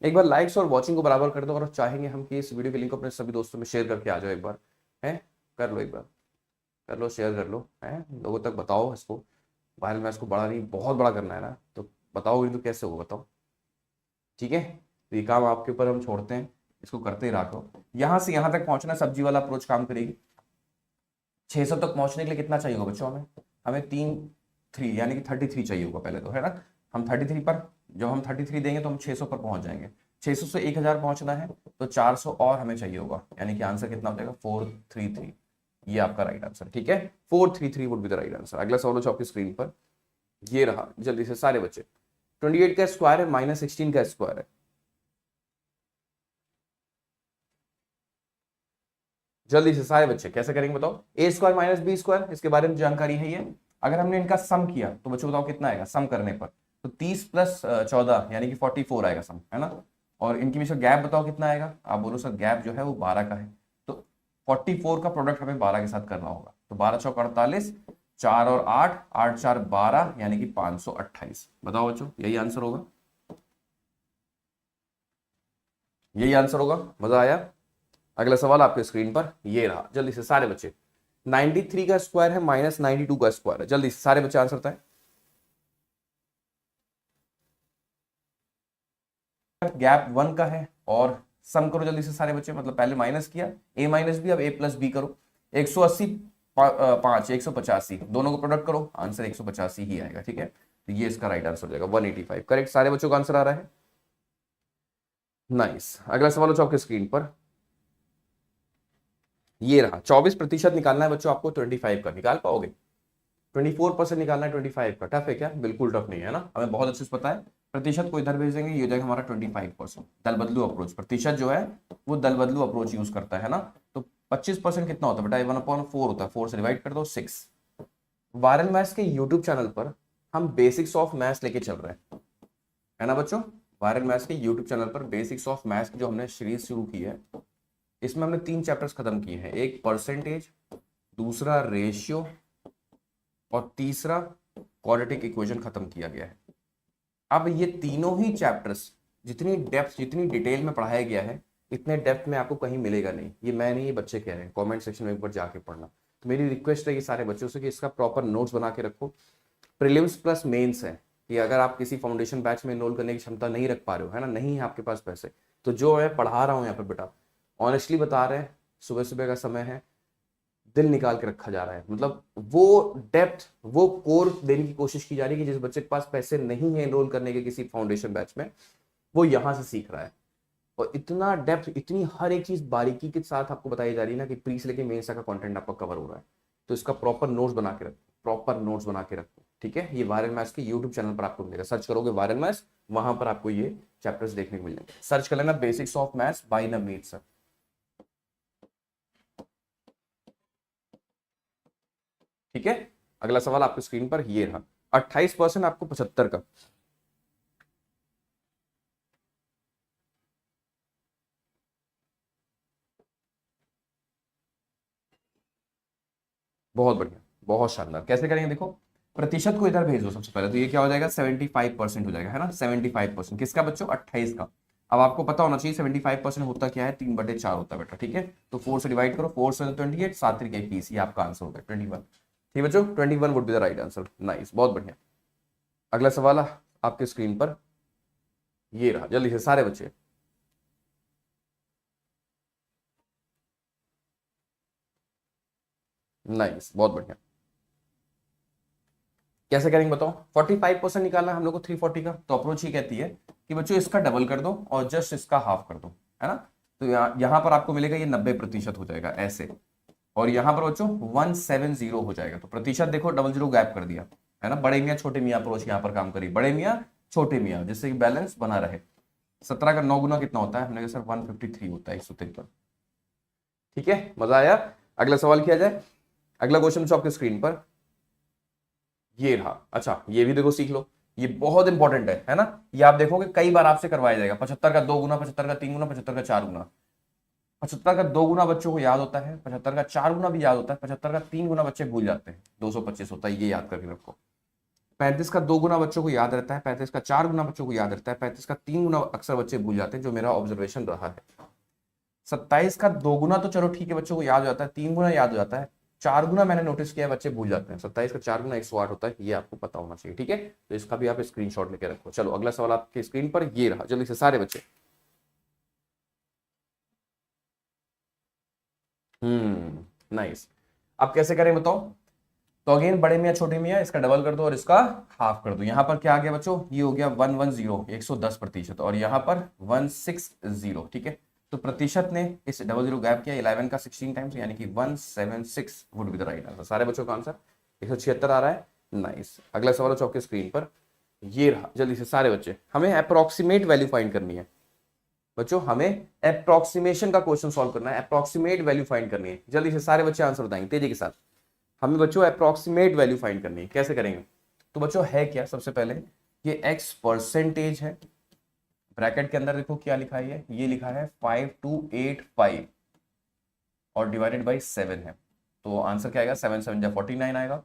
एक बार लाइक्स और वॉचिंग को बराबर कर दो, और चाहेंगे हम कि इस वीडियो के लिंक को अपने सभी दोस्तों में शेयर करके आ जाओ एक बार, है। कर लो, एक बार कर लो, शेयर कर लो, है। लोगों तक बताओ इसको। वायरल मैच को बड़ा नहीं, बहुत बड़ा करना है ना, तो बताओ तो कैसे होगा बताओ, ठीक है। तो ये काम आपके ऊपर हम छोड़ते हैं, इसको करते ही रखो। यहां से यहां तक पहुंचना सब्जी वाला अप्रोच काम करेगी। 600 तक पहुंचने के लिए कितना चाहिए होगा बच्चों? हमें हमें 3 यानी कि 33 चाहिए होगा पहले तो, है ना। हम 33 पर, जब हम 33 देंगे तो हम 600 पर पहुंच जाएंगे। 600 से 1000 पहुंचना है तो 400 और हमें चाहिए होगा, यानी कि आंसर कितना हो जाएगा 433। ये आपका राइट आंसर, ठीक है, 433 would be the right answer. अगला सवाल हो आपकी स्क्रीन पर, ये रहा, जल्दी से सारे बच्चे। 28 का स्क्वायर है माइनस 16 का स्क्वायर है, जल्दी से सारे बच्चे कैसे करेंगे बताओ। ए स्क्वायर माइनस बी स्क्वायर, इसके बारे में जानकारी है ये। अगर हमने इनका सम किया तो बच्चों बताओ कितना आएगा सम करने पर, तो 30 प्लस 14 यानी कि 44 आएगा सम, है ना। और इनके बीच में गैप बताओ कितना आएगा, आप बोलो सर गैप जो है वो 12 का है, तो 44 का प्रोडक्ट हमें 12 के साथ करना होगा, तो 12 चौक 48, 4 और 8, 8 4 12 यानी कि 528। बताओ बच्चों यही आंसर होगा, यही आंसर होगा। मजा आया। अगला सवाल आपके स्क्रीन पर ये रहा, जल्दी से सारे बच्चे। 93 का स्क्वायर है माइनस 92 का स्क्वायर है, जल्दी से सारे बच्चे आंसर बताएं। गैप 1 का है और सम करो जल्दी से सारे बच्चे, मतलब पहले माइनस किया ए माइनस बी, अब ए प्लस बी करो। 180 5 185 दोनों को प्रोडक्ट करो, आंसर 185 ही आएगा, ठीक है। तो ये इसका राइट आंसर हो जाएगा 185, करेक्ट। सारे बच्चों का आंसर आ रहा है, नाइस। अगला सवाल हो आपके स्क्रीन पर, ये रहा। 24% निकालना है बच्चों आपको 25 का, निकाल पाओगे? 24% निकालना है 25 का, टफ है क्या? बिल्कुल टफ नहीं है ना, हमें बहुत अच्छे से पता है। प्रतिशत को इधर भेज देंगे, ये हो जाएगा हमारा 25%। दल बदलू अप्रोच, प्रतिशत जो है वो दल बदलू अप्रोच यूज करता है ना। तो 25% कितना होता है बेटा, 1/4 होता है, 4 से डिवाइड कर दो 6। वायरल मैथ्स के यूट्यूब चैनल पर हम बेसिक्स ऑफ मैथ्स लेके चल रहे हैं, है ना बच्चों। वायरल मैथ्स के यूट्यूब चैनल पर बेसिक्स ऑफ मैथ्स की जो हमने सीरीज शुरू की है, इसमें हमने 3 चैप्टर्स खत्म किए हैं, एक परसेंटेज, दूसरा रेशियो और तीसरा क्वाड्रेटिक इक्वेशन खत्म किया गया है। अब ये तीनों ही चैप्टर्स जितनी डेप्थ जितनी डिटेल में पढ़ाया गया है, इतने डेप्थ में आपको कहीं मिलेगा नहीं। ये मैं नहीं, ये बच्चे कह रहे हैं, कमेंट सेक्शन में एक बार जाके पढ़ना। तो मेरी रिक्वेस्ट है कि सारे बच्चों से कि इसका प्रॉपर नोट्स बना के रखो। प्रीलिम्स प्लस मेंस है कि अगर आप किसी फाउंडेशन बैच में एनरोल करने की क्षमता नहीं रख पा रहे हो, है ना, नहीं है आपके पास पैसे, तो जो मैं पढ़ा रहा हूँ यहाँ पे बेटा, ऑनेस्टली बता रहे हैं, सुबह सुबह का समय है, दिल निकाल के रखा जा रहा है। मतलब वो डेप्थ वो कोर देने की कोशिश की जा रही है कि जिस बच्चे के पास पैसे नहीं है एनरोल करने के किसी फाउंडेशन बैच में, वो यहां से सीख रहा है। और इतना डेप्थ, इतनी हर एक चीज बारीकी के साथ आपको बताई जा रही है ना कि प्री से लेके मेंस तक का कंटेंट आपका कवर हो रहा है। तो इसका प्रॉपर नोट्स बना के रखो, प्रॉपर नोट्स बना के रखो, ठीक है। ये वायरल मैथ्स के यूट्यूब चैनल पर आपको मिलेगा, सर्च करोगे वायरल मैथ्स, वहां पर आपको ये चैप्टर्स देखने को मिल जाएंगे। सर्च कर लेना basics of maths by Navneet sir, ठीक है। अगला सवाल आपकी स्क्रीन पर ये रहा, 28% आपको 75 का, बहुत बढ़िया, बहुत शानदार। कैसे करेंगे देखो, प्रतिशत को इधर भेज दो सबसे पहले, तो ये क्या हो जाएगा 75% हो जाएगा, है ना। 75% किसका बच्चों, 28 का। अब आपको पता होना चाहिए 75% होता क्या है, 3/4 होता है बेटा, ठीक है। तो 4 से डिवाइड करो, 4 से 28, 7 3 21, ये आपका आंसर होगा 21, ठीक बच्चों, 21 would be the right answer, nice, बहुत बढ़िया। अगला सवाल आपके स्क्रीन पर ये रहा, जल्दी से सारे बच्चे। नाइस, बहुत बढ़िया। कैसे करेंगे बताओ, 45% निकालना है हम लोग को 340 का, तो अप्रोच ही कहती है कि बच्चों इसका डबल कर दो और जस्ट इसका हाफ कर दो, है ना। तो यहाँ पर आपको मिलेगा ये 90% हो जाएगा ऐसे, और यहाँ पर बच्चों 170 हो जाएगा। तो प्रतिशत देखो, डबल जीरो गैप कर दिया, है ना। बड़े मियाँ छोटे मियाँ अप्रोच यहाँ पर काम करी, बड़े मियाँ छोटे मियाँ, जिससे कि बैलेंस बना रहे। 17 का 9 गुना कितना होता है, हमने कहा सर 153 होता है, 153, ठीक है। मजा आया। अगला सवाल किया जाए, अगला क्वेश्चन आपके स्क्रीन पर ये रहा। अच्छा ये भी देखो सीख लो, ये बहुत इंपॉर्टेंट है ना। ये आप देखोगे कई बार आपसे करवाया जाएगा। 75 का 2 गुना, 75 का 3 गुना, 75 का 4 गुना। 75 का 2 गुना बच्चों को याद होता है, 75 का 4 गुना भी याद होता है, 75 का 3 गुना बच्चे भूल जाते हैं, 225 होता है, ये याद करके रखो। 35 का 2 गुना बच्चों को याद रहता है, 35 का 4 गुना बच्चों को याद रहता है, 35 का 3 गुना अक्सर बच्चे भूल जाते हैं, जो मेरा ऑब्जर्वेशन रहा है। 27 का 2 गुना तो चलो ठीक है बच्चों को याद हो जाता है, 3 गुना याद हो जाता है, 4 गुना मैंने नोटिस किया बच्चे भूल जाते हैं। 27 का 4 गुना 108 होता है, ये आपको पता होना चाहिए, ठीक है। तो इसका भी आप स्क्रीनशॉट लेके रखो। चलो अगला सवाल आपके स्क्रीन पर ये रहा, जल्दी से सारे बच्चे। नाइस। अब कैसे करें बताओ, तो अगेन बड़े मियाँ छोटे मियाँ इसका डबल कर दो और इसका हाफ कर दो। यहाँ पर क्या आ गया बच्चों, ये हो गया 110 110%, और यहाँ पर 160, ठीक है। तो प्रतिशत ने इस डबल जीरो गैप किया 11 का 16 टाइम्स, यानी कि 176 would be the right answer. सारे बच्चों का आंसर 176 आ रहा है। नाइस। अगला सवाल हो आपके स्क्रीन पर, ये रहा। जल्दी से सारे बच्चे, हमें अप्रोक्सीमेट वैल्यू फाइंड करनी है बच्चों, हमें अप्रोक्सीमेशन का क्वेश्चन सॉल्व करना है, अप्रोक्सीमेट वैल्यू फाइंड करनी है। जल्दी से सारे बच्चे आंसर बताएंगे तेजी के साथ। हमें बच्चों अप्रोक्सीमेट वैल्यू फाइंड करनी है, कैसे करेंगे? तो बच्चों है क्या, सबसे पहले ये x परसेंटेज है, ब्रैकेट के अंदर देखो क्या लिखा है, ये लिखा है 5285 और डिवाइडेड बाई 7 है। तो आंसर क्या आएगा, 7 7 जा 49 आएगा,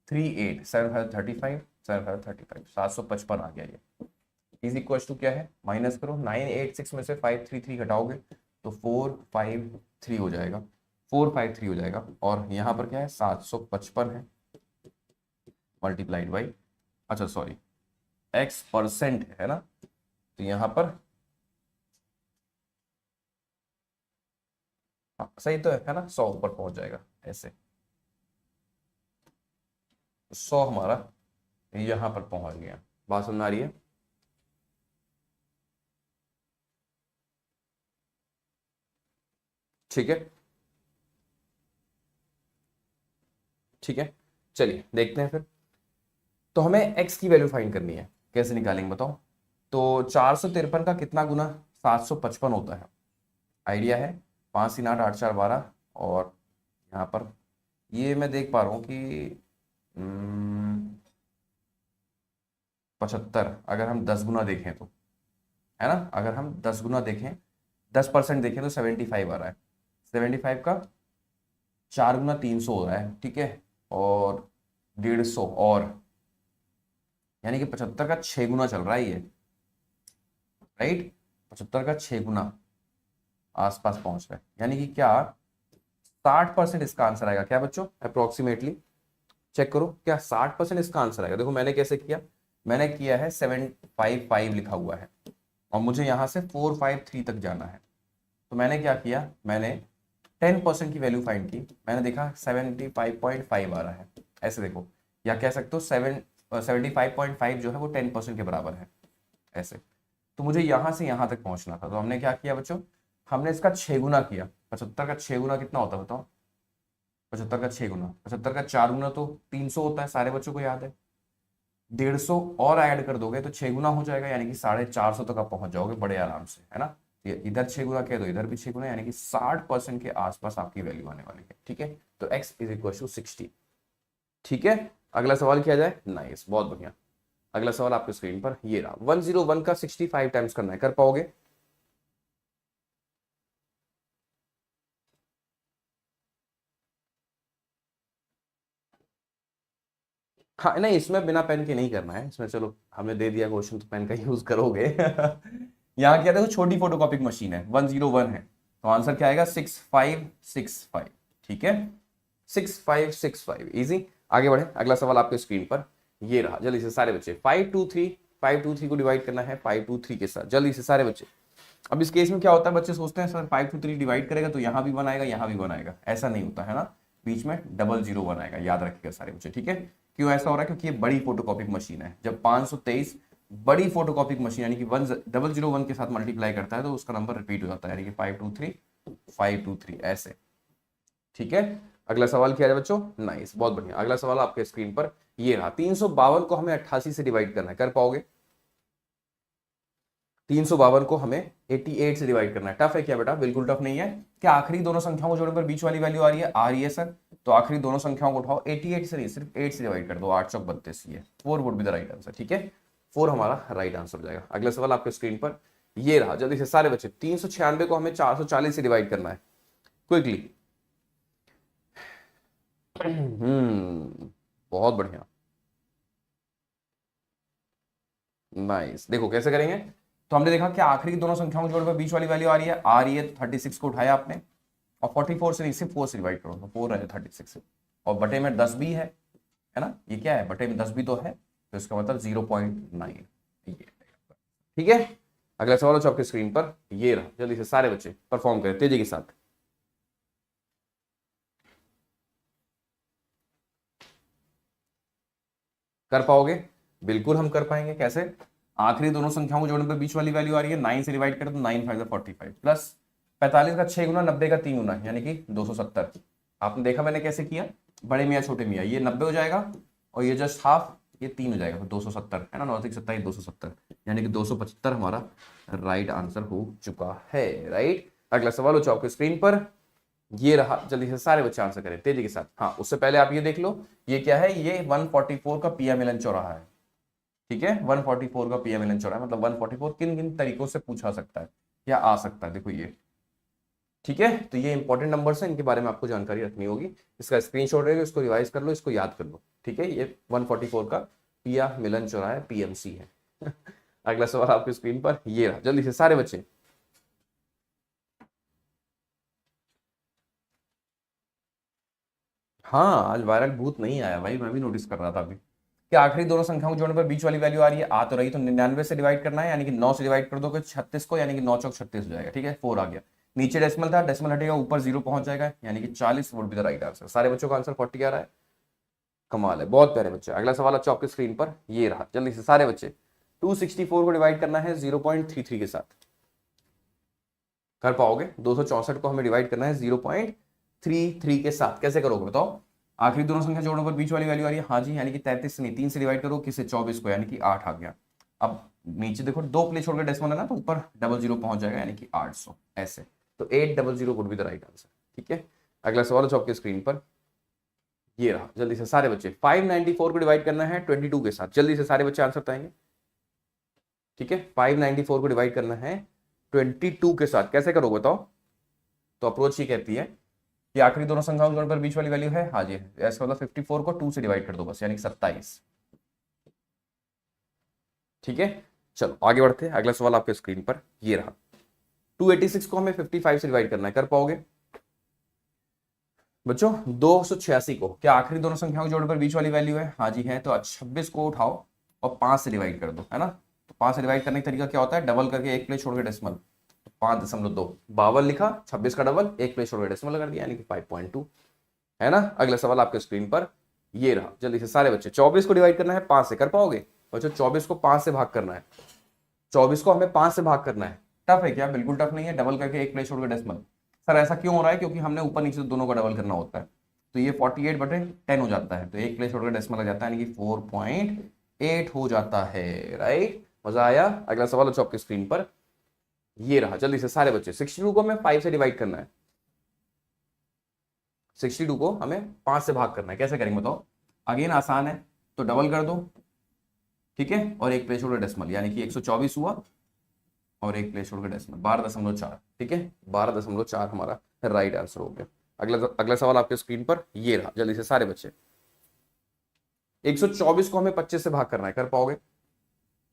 38 7 5 35 7 5 35 755 आ गया ये। इज इक्वल टू क्या है, माइनस करो, 986 में से 533 घटाओगे तो 453 हो जाएगा, 453 हो जाएगा। और यहाँ पर क्या है, 755 है मल्टीप्लाइड बाई, अच्छा सॉरी x परसेंट है ना, तो यहाँ पर सही तो है ना, 100 ऊपर पहुंच जाएगा ऐसे, 100 हमारा यहां पर पहुंच गया। बात सुन आ रही है? ठीक है, ठीक है, चलिए देखते हैं फिर। तो हमें x की वैल्यू फाइंड करनी है, कैसे निकालेंगे बताओ? तो 453 का कितना गुना 755 होता है, आइडिया है? 5 3 8 8 4 12, और यहाँ पर ये मैं देख पा रहा हूँ कि 75, अगर हम 10 गुना देखें तो, है ना, अगर हम 10 गुना देखें, 10% देखें तो 75 आ रहा है। 75 का 4 गुना 300 हो रहा है, ठीक है, और 150 और, यानी कि 75 का 6 गुना चल रहा है ये, राइट? 75 का 6 गुना आसपास पहुंच रहा है, यानी कि क्या 60% इसका आंसर आएगा क्या बच्चों? अप्रोक्सीमेटली चेक करो, क्या 60% इसका आंसर आएगा? देखो मैंने कैसे किया, मैंने किया है 755 लिखा हुआ है और मुझे यहां से 453 तक जाना है। तो मैंने क्या किया, मैंने 10% की वैल्यू फाइंड की, मैंने देखा 75.5 आ रहा है, ऐसे देखो, या कह सकते हो 75.5 जो है वो 10% के बराबर है, ऐसे। तो मुझे यहां से यहां तक पहुंचना था, तो हमने क्या किया बच्चों, हमने इसका 6 गुना किया। 75 का 6 गुना कितना होता है बताओ? 75 का 6 गुना, 75 का 4 गुना तो 300 होता है, सारे बच्चों को याद है। 150 और ऐड कर दोगे तो 6 गुना हो जाएगा, यानी कि 450 तक आप पहुंच जाओगे बड़े आराम से, है ना? ये इधर 6 गुना कह दो, इधर भी 6 गुना, यानी कि 60% के आसपास आपकी वैल्यू आने वाली है, ठीक है। तो x इज इक्वल टू 60, ठीक है। अगला सवाल किया जाए, नाइस, बहुत बढ़िया। अगला सवाल आपके स्क्रीन पर ये रहा, 101 का 65 टाइम्स करना है, कर पाओगे? हाँ नहीं, इसमें बिना पेन के नहीं करना है, इसमें चलो हमने दे दिया क्वेश्चन तो पेन का यूज करोगे। यहाँ क्या देखो, छोटी फोटोकॉपी मशीन है, 101 है, तो आंसर क्या आएगा, 6565, ठीक है, 6565, इजी। आगे बढ़े, अगला सवाल आपके स्क्रीन पर ये रहा, जल्दी से सारे बच्चे, 523 को डिवाइड करना है 523 के साथ, जल्दी से सारे बच्चे। अब इस केस में क्या होता है, बच्चे सोचते हैं सर 523 डिवाइड करेगा तो यहाँ भी 1 आएगा, यहाँ भी 1 आएगा, ऐसा नहीं होता है ना, बीच में 001 आएगा, याद रखिएगा सारे बच्चे, ठीक है। क्यों ऐसा हो रहा है, क्योंकि ये बड़ी फोटोकॉपी मशीन है, जब 523 बड़ी फोटोकॉपी मशीन यानी कि 1001 के साथ मल्टीप्लाई करता है तो उसका नंबर रिपीट हो जाता है, यानी कि 523 ऐसे, ठीक है। अगला सवाल किया जाए बच्चों, नाइस, बहुत बढ़िया। अगला सवाल आपके स्क्रीन पर ये रहा, 352 को हमें 88 से डिवाइड करना है, कर पाओगे? 352 को हमें 88 से डिवाइड करना है, टफ है क्या बेटा? बिल्कुल टफ नहीं है। क्या आखिरी दोनों संख्याओं को जोड़ने पर बीच वाली वैल्यू आ रही है सर? तो आखिरी दोनों संख्याओं को उठाओ, 88 से नहीं, सिर्फ 8 से डिवाइड कर दो, 8 चौक 32, ये 4 would be the right answer, ठीक है, 4 हमारा राइट आंसर हो जाएगा। अगला सवाल आपके स्क्रीन पर ये रहा, जल्दी से सारे बच्चे, 396 को हमें 440 से डिवाइड करना है, क्विकली। बहुत बढ़िया, नाइस। देखो कैसे करेंगे, तो हमने देखा कि आखिरी दोनों संख्याओं के जोड़ पर बीच वाली वैल्यू आ रही है, 36 को उठाया आपने और 44 से नहीं, सिर्फ 4 से डिवाइड करो तो 4 रहे 36 से, और बटे में 10 भी है ना, ये क्या है, बटे में 10 भी तो है, तो इसका मतलब 0.9, ठीक है। अगला सवाल हो आपके स्क्रीन पर ये रहा, जल्दी से सारे बच्चे परफॉर्म करें तेजी के साथ। कर पाओगे? बिल्कुल हम कर पाएंगे। कैसे? आखिरी दोनों संख्याओं को जोड़ने पर बीच वाली वैल्यू आ रही है, 9 से डिवाइड करें तो 9 5 45 प्लस 45 का 6 गुना, 90 का 3 गुना, यानी कि 270। आपने देखा मैंने कैसे किया, बड़े मियाँ छोटे मियाँ, ये 90 हो जाएगा और ये जस्ट हाफ, ये 3 हो जाएगा, 270 है ना, 9 27 270, यानी कि 275 हमारा राइट आंसर हो चुका है। राइट, अगला सवाल हो चुका आपके स्क्रीन पर, ये रहा। जल्दी से सारे बच्चे आंसर करें तेजी के साथ। हाँ, उससे पहले आप ये देख लो, ये क्या है, ये 144 का पीएम मिलन चौराहा है। ठीक है, 144 का पीएम मिलन चौराहा, मतलब 144 किन किन तरीकों से पूछा सकता है या आ सकता है, देखो ये। ठीक है, तो ये इंपॉर्टेंट नंबर्स हैं, इनके बारे में आपको जानकारी रखनी होगी। इसका स्क्रीनशॉट रहेगा, इसको रिवाइज कर लो, इसको याद कर लो। ठीक है, ये 144 का पिया मिलन चौराहा पीएमसी है। अगला सवाल आपकी स्क्रीन पर ये रहा, जल्दी से सारे बच्चे। हाँ, आज वायरल भूत नहीं आया भाई, मैं भी नोटिस कर रहा था अभी। कि आखिरी दोनों संख्याओं को जोड़ने पर बीच वाली वैल्यू आ रही है, आ तो रही, तो 99 से डिवाइड करना है, यानी कि 9 से डिवाइड कर दो 36 को, यानी कि 9 चौक 36 हो जाएगा। ठीक है, 4 आ गया, नीचे डेसिमल था, डेसिमल हटेगा, ऊपर 0 पहुंच जाएगा, यानी कि 40 would be the right answer. सारे बच्चों का आंसर 40 आ रहा है, कमाल है, बहुत प्यारे बच्चे। अगला सवाल अच्छा आपके स्क्रीन पर ये रहा, जल्दी से सारे बच्चे। 264 को डिवाइड करना है 0.33 के साथ, कर पाओगे? 264 को हमें डिवाइड करना है 0.33 के साथ, कैसे करोगे बताओ? आखिरी दोनों संख्या जोड़ने पर बीच वाली वैल्यू आ रही है, हाँ जी, यानी कि 33 नहीं, 3 से डिवाइड करो किसे, 24 को, यानी कि 8 आ गया। अब नीचे देखो, 2 प्लेस छोड़कर डेसिमल है ना, तो ऊपर 00 पहुंच जाएगा, यानी कि 800 ऐसे, तो 800 would be the right answer. ठीक है, अगला सवाल है आपके स्क्रीन पर ये रहा, जल्दी से सारे बच्चे। 594 को डिवाइड करना है 22 के साथ, जल्दी से सारे बच्चे आंसर बताएंगे। ठीक है, 594 को डिवाइड करना है 22 के साथ, कैसे करोगे बताओ? तो अप्रोच ये कहती है कि आखिरी दोनों संख्याओं के जोड़ पर बीच वाली वैल्यू है, हाँ जी, ऐसा मतलब 54 को 2 से डिवाइड कर दो बस, यानी 27। ठीक है, चलो आगे बढ़ते हैं। अगला सवाल आपके स्क्रीन पर ये रहा, 286 को हमें 55 से डिवाइड करना है, कर पाओगे बच्चों? 286 को, क्या आखिरी दोनों संख्याओं के जोड़ पर बीच वाली वैल्यू है, हाँ जी है, तो 26 को उठाओ और 5 से डिवाइड कर दो, है ना। तो 5 से डिवाइड करने का तरीका क्या होता है, डबल करके एक प्लेस छोड़ के डेसिमल, 5.2, 52 लिखा, 26 का डबल, एक प्लेस छोड़ के डेसिमल कर दिया, यानी कि 5.2, है ना। अगला सवाल आपके स्क्रीन पर ये रहा, जल्दी से सारे बच्चे। 24 को डिवाइड करना है 5 से, कर पाओगे बच्चों? 24 को 5 से भाग करना है, 24 को हमें 5 से भाग करना है। टफ है क्या? बिल्कुल टफ नहीं है, डबल करके एक प्लेस छोड़ के डेसिमल। सर ऐसा क्यों हो रहा है? क्योंकि हमने ऊपर नीचे दोनों का डबल करना होता है, तो ये 48/10 हो जाता है, तो एक प्लेस छोड़ के डेसिमल लग जाता है, यानी कि 4.8 हो जाता है। राइट, मजा आया। अगला सवाल अच्छा आपके स्क्रीन पर ये रहा, जल्दी से सारे बच्चे। 62 को हमें 5 से डिवाइड करना है, 62 को हमें 5 से भाग करना है, कैसे करेंगे बताओ? अगेन आसान है, तो डबल कर दो, ठीक है, और एक प्लेस छोड़ डेसिमल, यानी कि 124 हुआ, और एक प्लेस छोड़ के डेसिमल 12.4। ठीक है, 12.4 हमारा राइट आंसर हो गया। अगला सवाल आपके स्क्रीन पर ये रहा, जल्दी से सारे बच्चे। 124 को हमें 25 से भाग करना है, कर पाओगे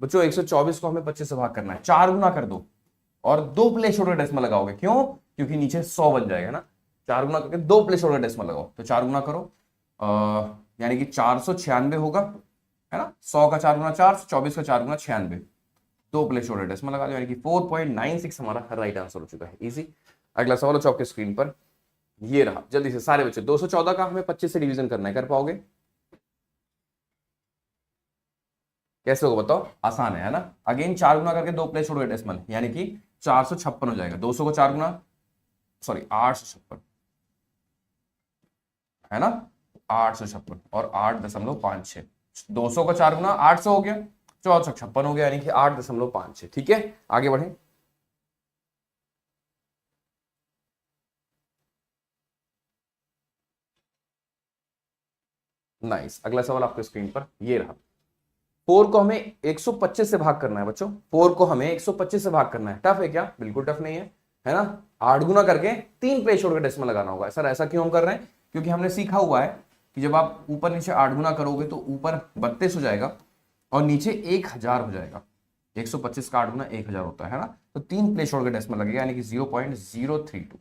बच्चों? 124 को हमें 25 से भाग करना है, 4 गुना कर दो और 2 प्लेस छोड़ के डेसिमल लगाओगे, क्यों? क्योंकि नीचे 100 बन जाएगा ना, 4 गुना करके 2 प्लेस छोड़ के डेसिमल लगाओ, तो 4 गुना करो, यानी कि 496 होगा, है ना। 100 का 4 गुना 4, 24 का 4 गुना 96, 2 प्लेस छोड़ के डेसिमल लगा दो, यानी कि 4.96 हमारा राइट आंसर हो चुका है। इजी। अगला सवाल हो आपके स्क्रीन पर ये रहा, जल्दी से सारे बच्चे। 214 का हमें 25 से डिवीजन करना है, कर पाओगे? कैसे होगा बताओ? आसान है ना। अगेन 4 गुना करके 2 प्लेस छोड़ के डेसिमल, यानी कि 456 हो जाएगा। 200 को 4 गुना, सॉरी 856, है ना, 856 और 8.56, 200 का 4 गुना 800 हो गया, 456 हो गया, यानी कि 8.56। ठीक है, आगे बढ़े। नाइस, अगला सवाल आपके स्क्रीन पर ये रहा। 4 को हमें 125 से भाग करना है बच्चों, 4 को हमें 125 से भाग करना है। टफ है क्या? बिल्कुल टफ नहीं है ना। 8 गुना करके 3 प्लेस छोड़ के डेसिमल लगाना होगा। सर ऐसा क्यों हम कर रहे हैं? क्योंकि हमने सीखा हुआ है कि जब आप ऊपर नीचे 8 गुना करोगे तो ऊपर 32 हो जाएगा और नीचे 1000 हो जाएगा। 125 का 8 गुना 1000 होता है ना, तो 3 प्लेस छोड़ के डेसिमल लगेगा, यानी कि 0.032।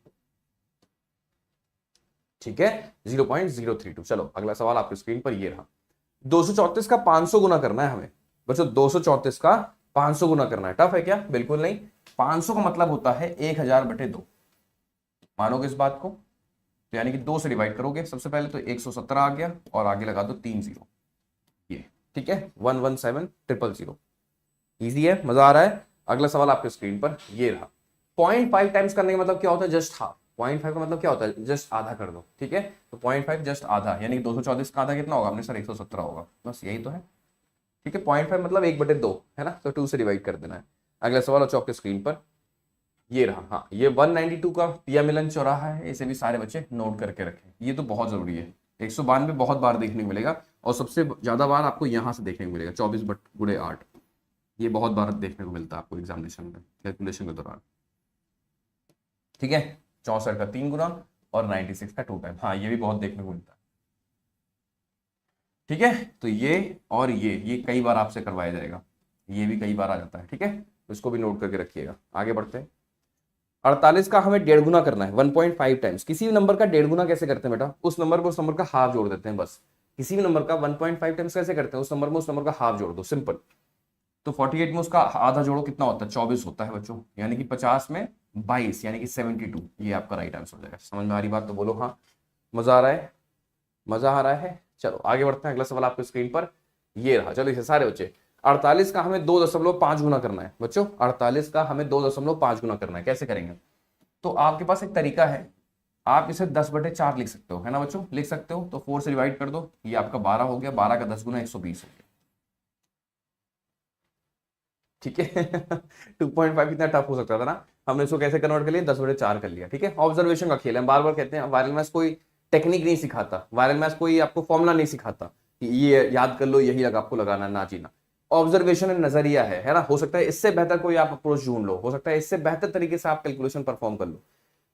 ठीक है, 0.032। चलो अगला सवाल आपकी स्क्रीन पर ये रहा। 234 का 500 गुना करना है हमें बच्चों, 234 का 500 गुना करना है। टफ है क्या? बिल्कुल नहीं। 500 का मतलब होता है 1000/2। मानोगे इस बात को? तो यानी कि 2 से डिवाइड करोगे सबसे पहले, तो 117 आ गया और आगे लगा दो 3 0, ये ठीक है, 117,000। इजी है, मजा आ रहा है। अगला सवाल आपके स्क्रीन पर ये रहा। 0.5 टाइम्स करने का मतलब क्या होता है? Just half. 0.5 का मतलब क्या होता है? जस्ट आधा कर दो, ठीक है। तो 0.5 जस्ट आधा, यानी कि 224 का आधा कितना होगा आपने? सर 117 होगा, बस यही तो है, ठीक है। 0.5 मतलब 1/2 है ना, तो 2 से डिवाइड कर देना है। अगला सवाल हो आपके स्क्रीन पर ये रहा। हाँ, ये 192 का पिया मिलन चौराहा है, इसे भी सारे बच्चे नोट करके रखें, ये तो बहुत जरूरी है। 192 बहुत बार देखने को मिलेगा, और सबसे ज्यादा बार आपको यहां से देखने को मिलेगा, 24/8। ये बहुत बार देखने को मिलता है आपको एग्जामिनेशन में, कैलकुलेशन के दौरान, ठीक है। 64 का 3 गुना और 96 का 2 टाइम, हाँ ये भी बहुत देखने को मिलता है, ठीक है। तो ये और ये कई बार आपसे करवाया जाएगा, ये भी कई बार आ जाता है, ठीक है। तो इसको भी नोट करके रखिएगा। आगे बढ़ते हैं। 48 का हमें 1.5 गुना करना है, 1.5 टाइम्स। किसी भी नंबर का 1.5 गुना कैसे करते हैं बेटा? उस नंबर को उस नंबर का हाफ जोड़ देते हैं, बस। किसी भी नंबर का 1.5 टाइम्स कैसे करते हैं? उस नंबर में उस नंबर का हाफ जोड़ दो, सिंपल। तो 48 में उसका आधा जोड़ो, कितना होता है? 24 होता है बच्चों, यानी कि 50 में 22, यानी कि 72। ये आपका राइट आंसर हो जाएगा। समझ में आ रही बात तो बोलो हाँ। मजा आ रहा है? मजा आ रहा है। चलो आगे बढ़ते हैं। अगला सवाल आपके स्क्रीन पर ये रहा। चलो इसे सारे बच्चे, 48 का हमें 2.5 गुना करना है बच्चों। 48 का हमें 2.5 गुना करना है, कैसे करेंगे? तो आपके पास एक तरीका है, आप इसे 10/4 लिख सकते हो, है ना बच्चों? लिख सकते हो। तो 4 से डिवाइड कर दो, ये आपका 12 हो गया। 12 का 10 गुना 120 हो गया, ठीक है। 2.5 कितना टफ हो सकता था ना, हमने इसको कैसे कन्वर्ट कर लिया? 10/4 कर लिया, ठीक है। ऑब्जर्वेशन का खेल है, बार बार कहते हैं वायरल मैथ्स कोई टेक्निक नहीं सिखाता, वायरल मैथ्स कोई आपको फॉर्मुला नहीं सिखाता कि ये याद कर लो, यही लगा आपको लगाना, ना जीना। ऑब्जर्वेशन नजरिया है ना। हो सकता है इससे बेहतर कोई आप अप्रोच ढूंढ लो, हो सकता है इससे बेहतर तरीके से आप कैलकुलेशन परफॉर्म कर लो।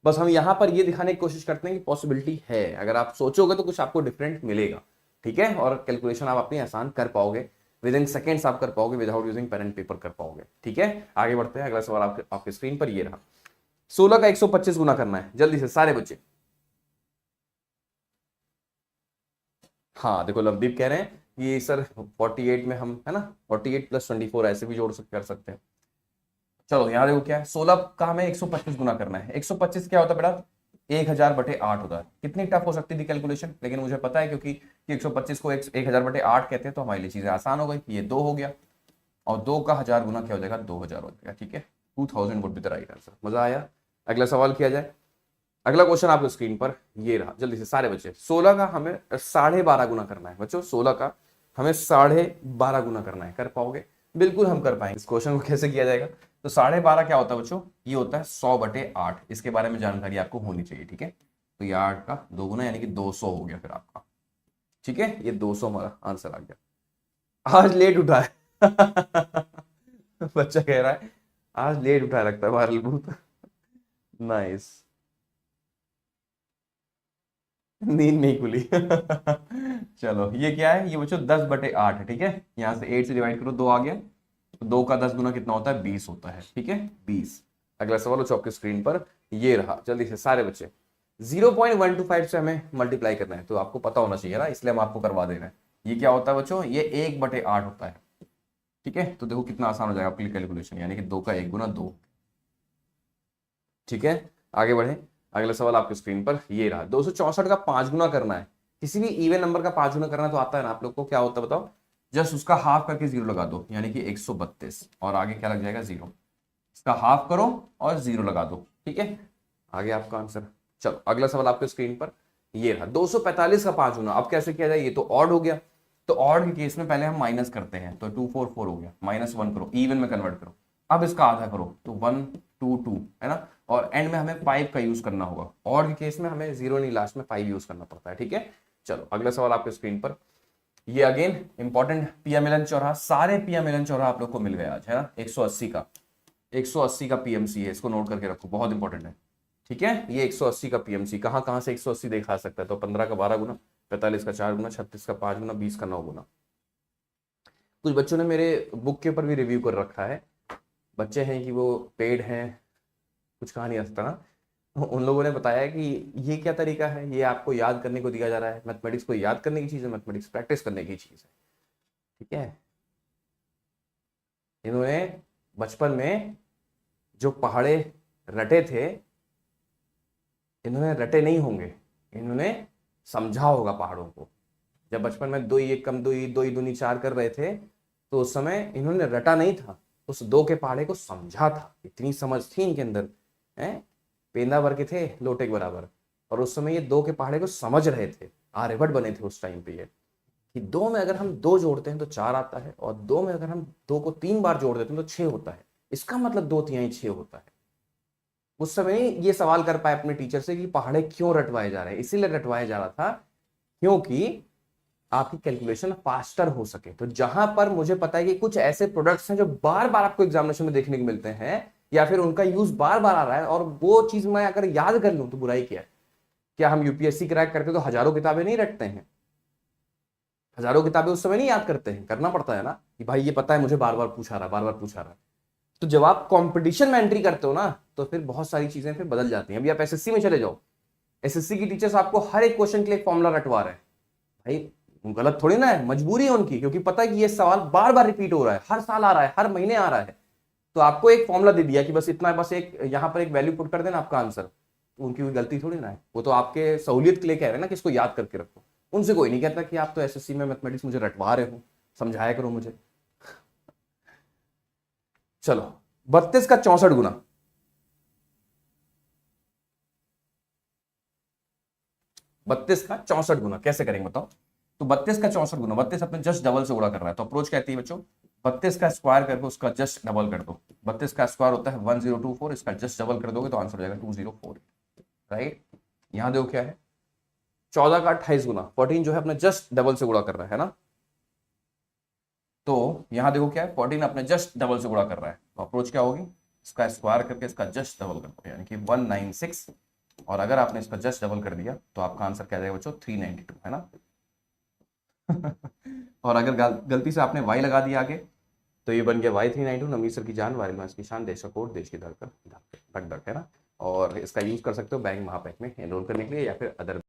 बस हम यहां पर ये दिखाने की कोशिश करते हैं कि पॉसिबिलिटी है, अगर आप सोचोगे तो कुछ आपको डिफरेंट मिलेगा, ठीक है। और कैलकुलेशन आप अपनी आसान कर पाओगे, विद इन सेकेंड्स आप कर पाओगे, without using pen and paper कर पाओगे, ठीक है। आगे बढ़ते हैं। अगला सवाल आपके स्क्रीन पर ये रहा। 16 का 125 गुना करना है, जल्दी से सारे बच्चे। हाँ देखो, लवदीप कह रहे हैं कि सर 48 में हम, है ना, 48 + 24 ऐसे भी जोड़ कर सकते हैं। चलो यहाँ देखो क्या है, 16 का हमें 125 गुना करना है। 125 क्या होता है बेटा? 1000/8 होता है। कितनी टफ हो सकती थी कैलकुलेशन, लेकिन मुझे पता है क्योंकि 125 को 1000/8 कहते हैं, तो हमारे लिए चीजें आसान हो गई। ये 2 हो गया, और 2 का 1000 गुना क्या हो जाएगा? 2000 हो जाएगा, ठीक है। 2000 would be the right answer. मजा आया? अगला सवाल किया जाए। अगला क्वेश्चन आपके स्क्रीन पर ये रहा, जल्दी से सारे बच्चे। 16 का हमें 12.5 गुना करना है बच्चों। 16 का हमें 12.5 गुना करना है, कर पाओगे? बिल्कुल हम कर पाएंगे। इस क्वेश्चन को कैसे किया जाएगा? तो 12.5 क्या होता है बच्चों? ये होता है 100/8। इसके बारे में जानकारी आपको होनी चाहिए, ठीक है। तो ये 8 का 2 गुना, यानी कि 200 हो गया फिर आपका, ठीक है। ये 200 हमारा आंसर आ गया। आज लेट उठा है। बच्चा कह रहा है आज लेट उठा लगता है वायरल भूत। नाइस। नींद नहीं खुली। चलो ये क्या है? ये बच्चों 10/8 है, ठीक है। यहां से 8 से डिवाइड करो, 2 आ गया। तो 2 का 10 गुना कितना होता है? 20 होता है, ठीक है, 20। अगला सवाल हो आपके स्क्रीन पर ये रहा, जल्दी से सारे बच्चे। 0.125 से हमें मल्टीप्लाई करना है, तो आपको पता होना चाहिए ना, इसलिए हम आपको करवा दे रहे हैं। ये क्या होता है बच्चों? ये 1/8 होता है, ठीक है। तो देखो कितना आसान हो जाएगा आपकी कैलकुलेशन, यानी कि 2 का 1 गुना 2, ठीक है। आगे बढ़े। अगला सवाल आपके स्क्रीन पर ये रहा। 264 का 5 गुना करना है। किसी भी इवन नंबर का 5 गुना करना तो आता है ना आप लोग को, क्या होता है बताओ? जस्ट उसका हाफ करके 0 लगा दो, यानी कि 132, और आगे क्या लग जाएगा? 0। इसका हाफ करो और 0 लगा दो, ठीक है। आगे आपका आंसर। चलो अगला सवाल आपके स्क्रीन पर ये रहा। 245 का 5 गुना, अब कैसे किया जाए? ये तो ऑड हो गया, तो ऑड के केस में पहले हम माइनस करते हैं, तो 244 हो गया, -1 करो, इवन में कन्वर्ट करो। अब इसका आधा करो, तो 122, है ना। और एंड में हमें 5 का यूज करना होगा। ऑड के केस में हमें 0 नहीं, लास्ट में 5 यूज करना पड़ता है, ठीक है। चलो अगला सवाल आपके स्क्रीन पर ये अगेन इंपॉर्टेंट, पिया मिलन चौराहा। सारे पिया मिलन चौराहा आप लोग को मिल गया आज, है ना। 180 का पीएमसी है, इसको नोट करके रखो, बहुत इंपॉर्टेंट है, ठीक है। ये 180 का पीएमसी कहां कहां से 180 दिखा सकता है? तो 15 का 12 गुना, 45 का 4 गुना, 36 का 5 गुना, 20 का 9 गुना। कुछ बच्चों ने मेरे बुक के ऊपर भी रिव्यू कर रखा है, बच्चे हैं कि वो पेड हैं, कुछ कहा नहीं आ सकता ना। उन लोगों ने बताया कि ये क्या तरीका है, ये आपको याद करने को दिया जा रहा है। मैथमेटिक्स को याद करने की चीज़ है, मैथमेटिक्स प्रैक्टिस करने की चीज़ है, ठीक है। इन्होंने बचपन में जो पहाड़े रटे थे, इन्होंने रटे नहीं होंगे, इन्होंने समझा होगा पहाड़ों को, जब बचपन में 2 1 कम 2 2 दूनी 4 कर रहे थे, तो उस समय इन्होंने रटा नहीं था, उस 2 के पहाड़े को समझा था। इतनी समझ थी इनके अंदर, है, पेंदा भर के थे लोटे के बराबर। और उस समय ये 2 के पहाड़े को समझ रहे थे, आर्यभट्ट बने थे उस टाइम पे ये, कि 2 में अगर हम 2 जोड़ते हैं तो 4 आता है, और 2 में अगर हम 2 को 3 बार जोड़ देते हैं तो 6 होता है। इसका मतलब 2 तिहाई 6 होता है। उस समय ये सवाल कर पाए अपने टीचर से कि पहाड़े क्यों रटवाए जा रहे हैं। इसीलिए रटवाया जा रहा था क्योंकि आपकी कैलकुलेशन फास्टर हो सके। तो जहां पर मुझे पता है कि कुछ ऐसे प्रोडक्ट्स हैं जो बार बार आपको एग्जामिनेशन में देखने को मिलते हैं, या फिर उनका यूज बार बार आ रहा है, और वो चीज मैं अगर याद कर लूं तो बुराई क्या है। क्या हम यूपीएससी क्रैक करते तो हजारों किताबें नहीं रटते हैं? हजारों किताबें उस समय नहीं याद करते हैं, करना पड़ता है ना कि भाई ये पता है मुझे, बार बार पूछा रहा, बार बार पूछा रहा। तो जब आप कंपटीशन में एंट्री करते हो ना, तो फिर बहुत सारी चीजें फिर बदल जाती हैं। अभी आप एसएससी में चले जाओ, एसएससी की टीचर्स आपको हर एक क्वेश्चन के लिए फॉर्मुला रटवा रहे हैं। भाई गलत थोड़ी ना है, मजबूरी है उनकी, क्योंकि पता है कि ये सवाल बार बार रिपीट हो रहा है, हर साल आ रहा है, हर महीने आ रहा है। तो आपको एक फॉर्मुला दे दिया कि बस इतना, बस एक यहां पर एक वैल्यू पुट कर देना, आपका आंसर। तो उनकी कोई गलती थोड़ी ना है, वो तो आपके सहूलियत के लिए कह रहे हैं ना कि इसको याद करके रखो। उनसे कोई नहीं कहता कि आप तो एसएससी में मैथमेटिक्स मुझे रटवा रहे हो, समझाया करो मुझे। चलो, 32 का 64 गुना, 32 का 64 गुना कैसे करेंगे बताओ? तो 32 का 64 गुना, 32 अपने जस्ट डबल से गुणा कर रहा है, तो अप्रोच कहती है बच्चों 32 का स्क्वायर करके उसका जस्ट डबल कर दो। 32 का स्क्वायर होता है 1024, इसका जस्ट डबल कर दोगे तो आंसर हो जाएगा 204, राइट। यहां देखो क्या है, 14 का 28 गुना, 14 जो है अपने जस्ट डबल से गुणा कर रहा है ना, तो यहां देखो क्या है, 14 अपने जस्ट डबल से गुणा कर रहा है, तो अप्रोच क्या होगी, इसका स्क्वायर करके इसका जस्ट डबल कर दो, यानी कि 196। और अगर आपने इसका जस्ट डबल कर दिया तो आपका आंसर क्या जाएगा बच्चों, 392, है ना। और अगर गलती से आपने वाई लगा दिया आगे, तो ये बन गया Y392, नवनीत सर की जान, वारिमास की शान, देश का कोड, देश की धड़कन, धक धक, है ना। और इसका यूज कर सकते हो बैंक महापैक में एनरोल करने के लिए, या फिर अदर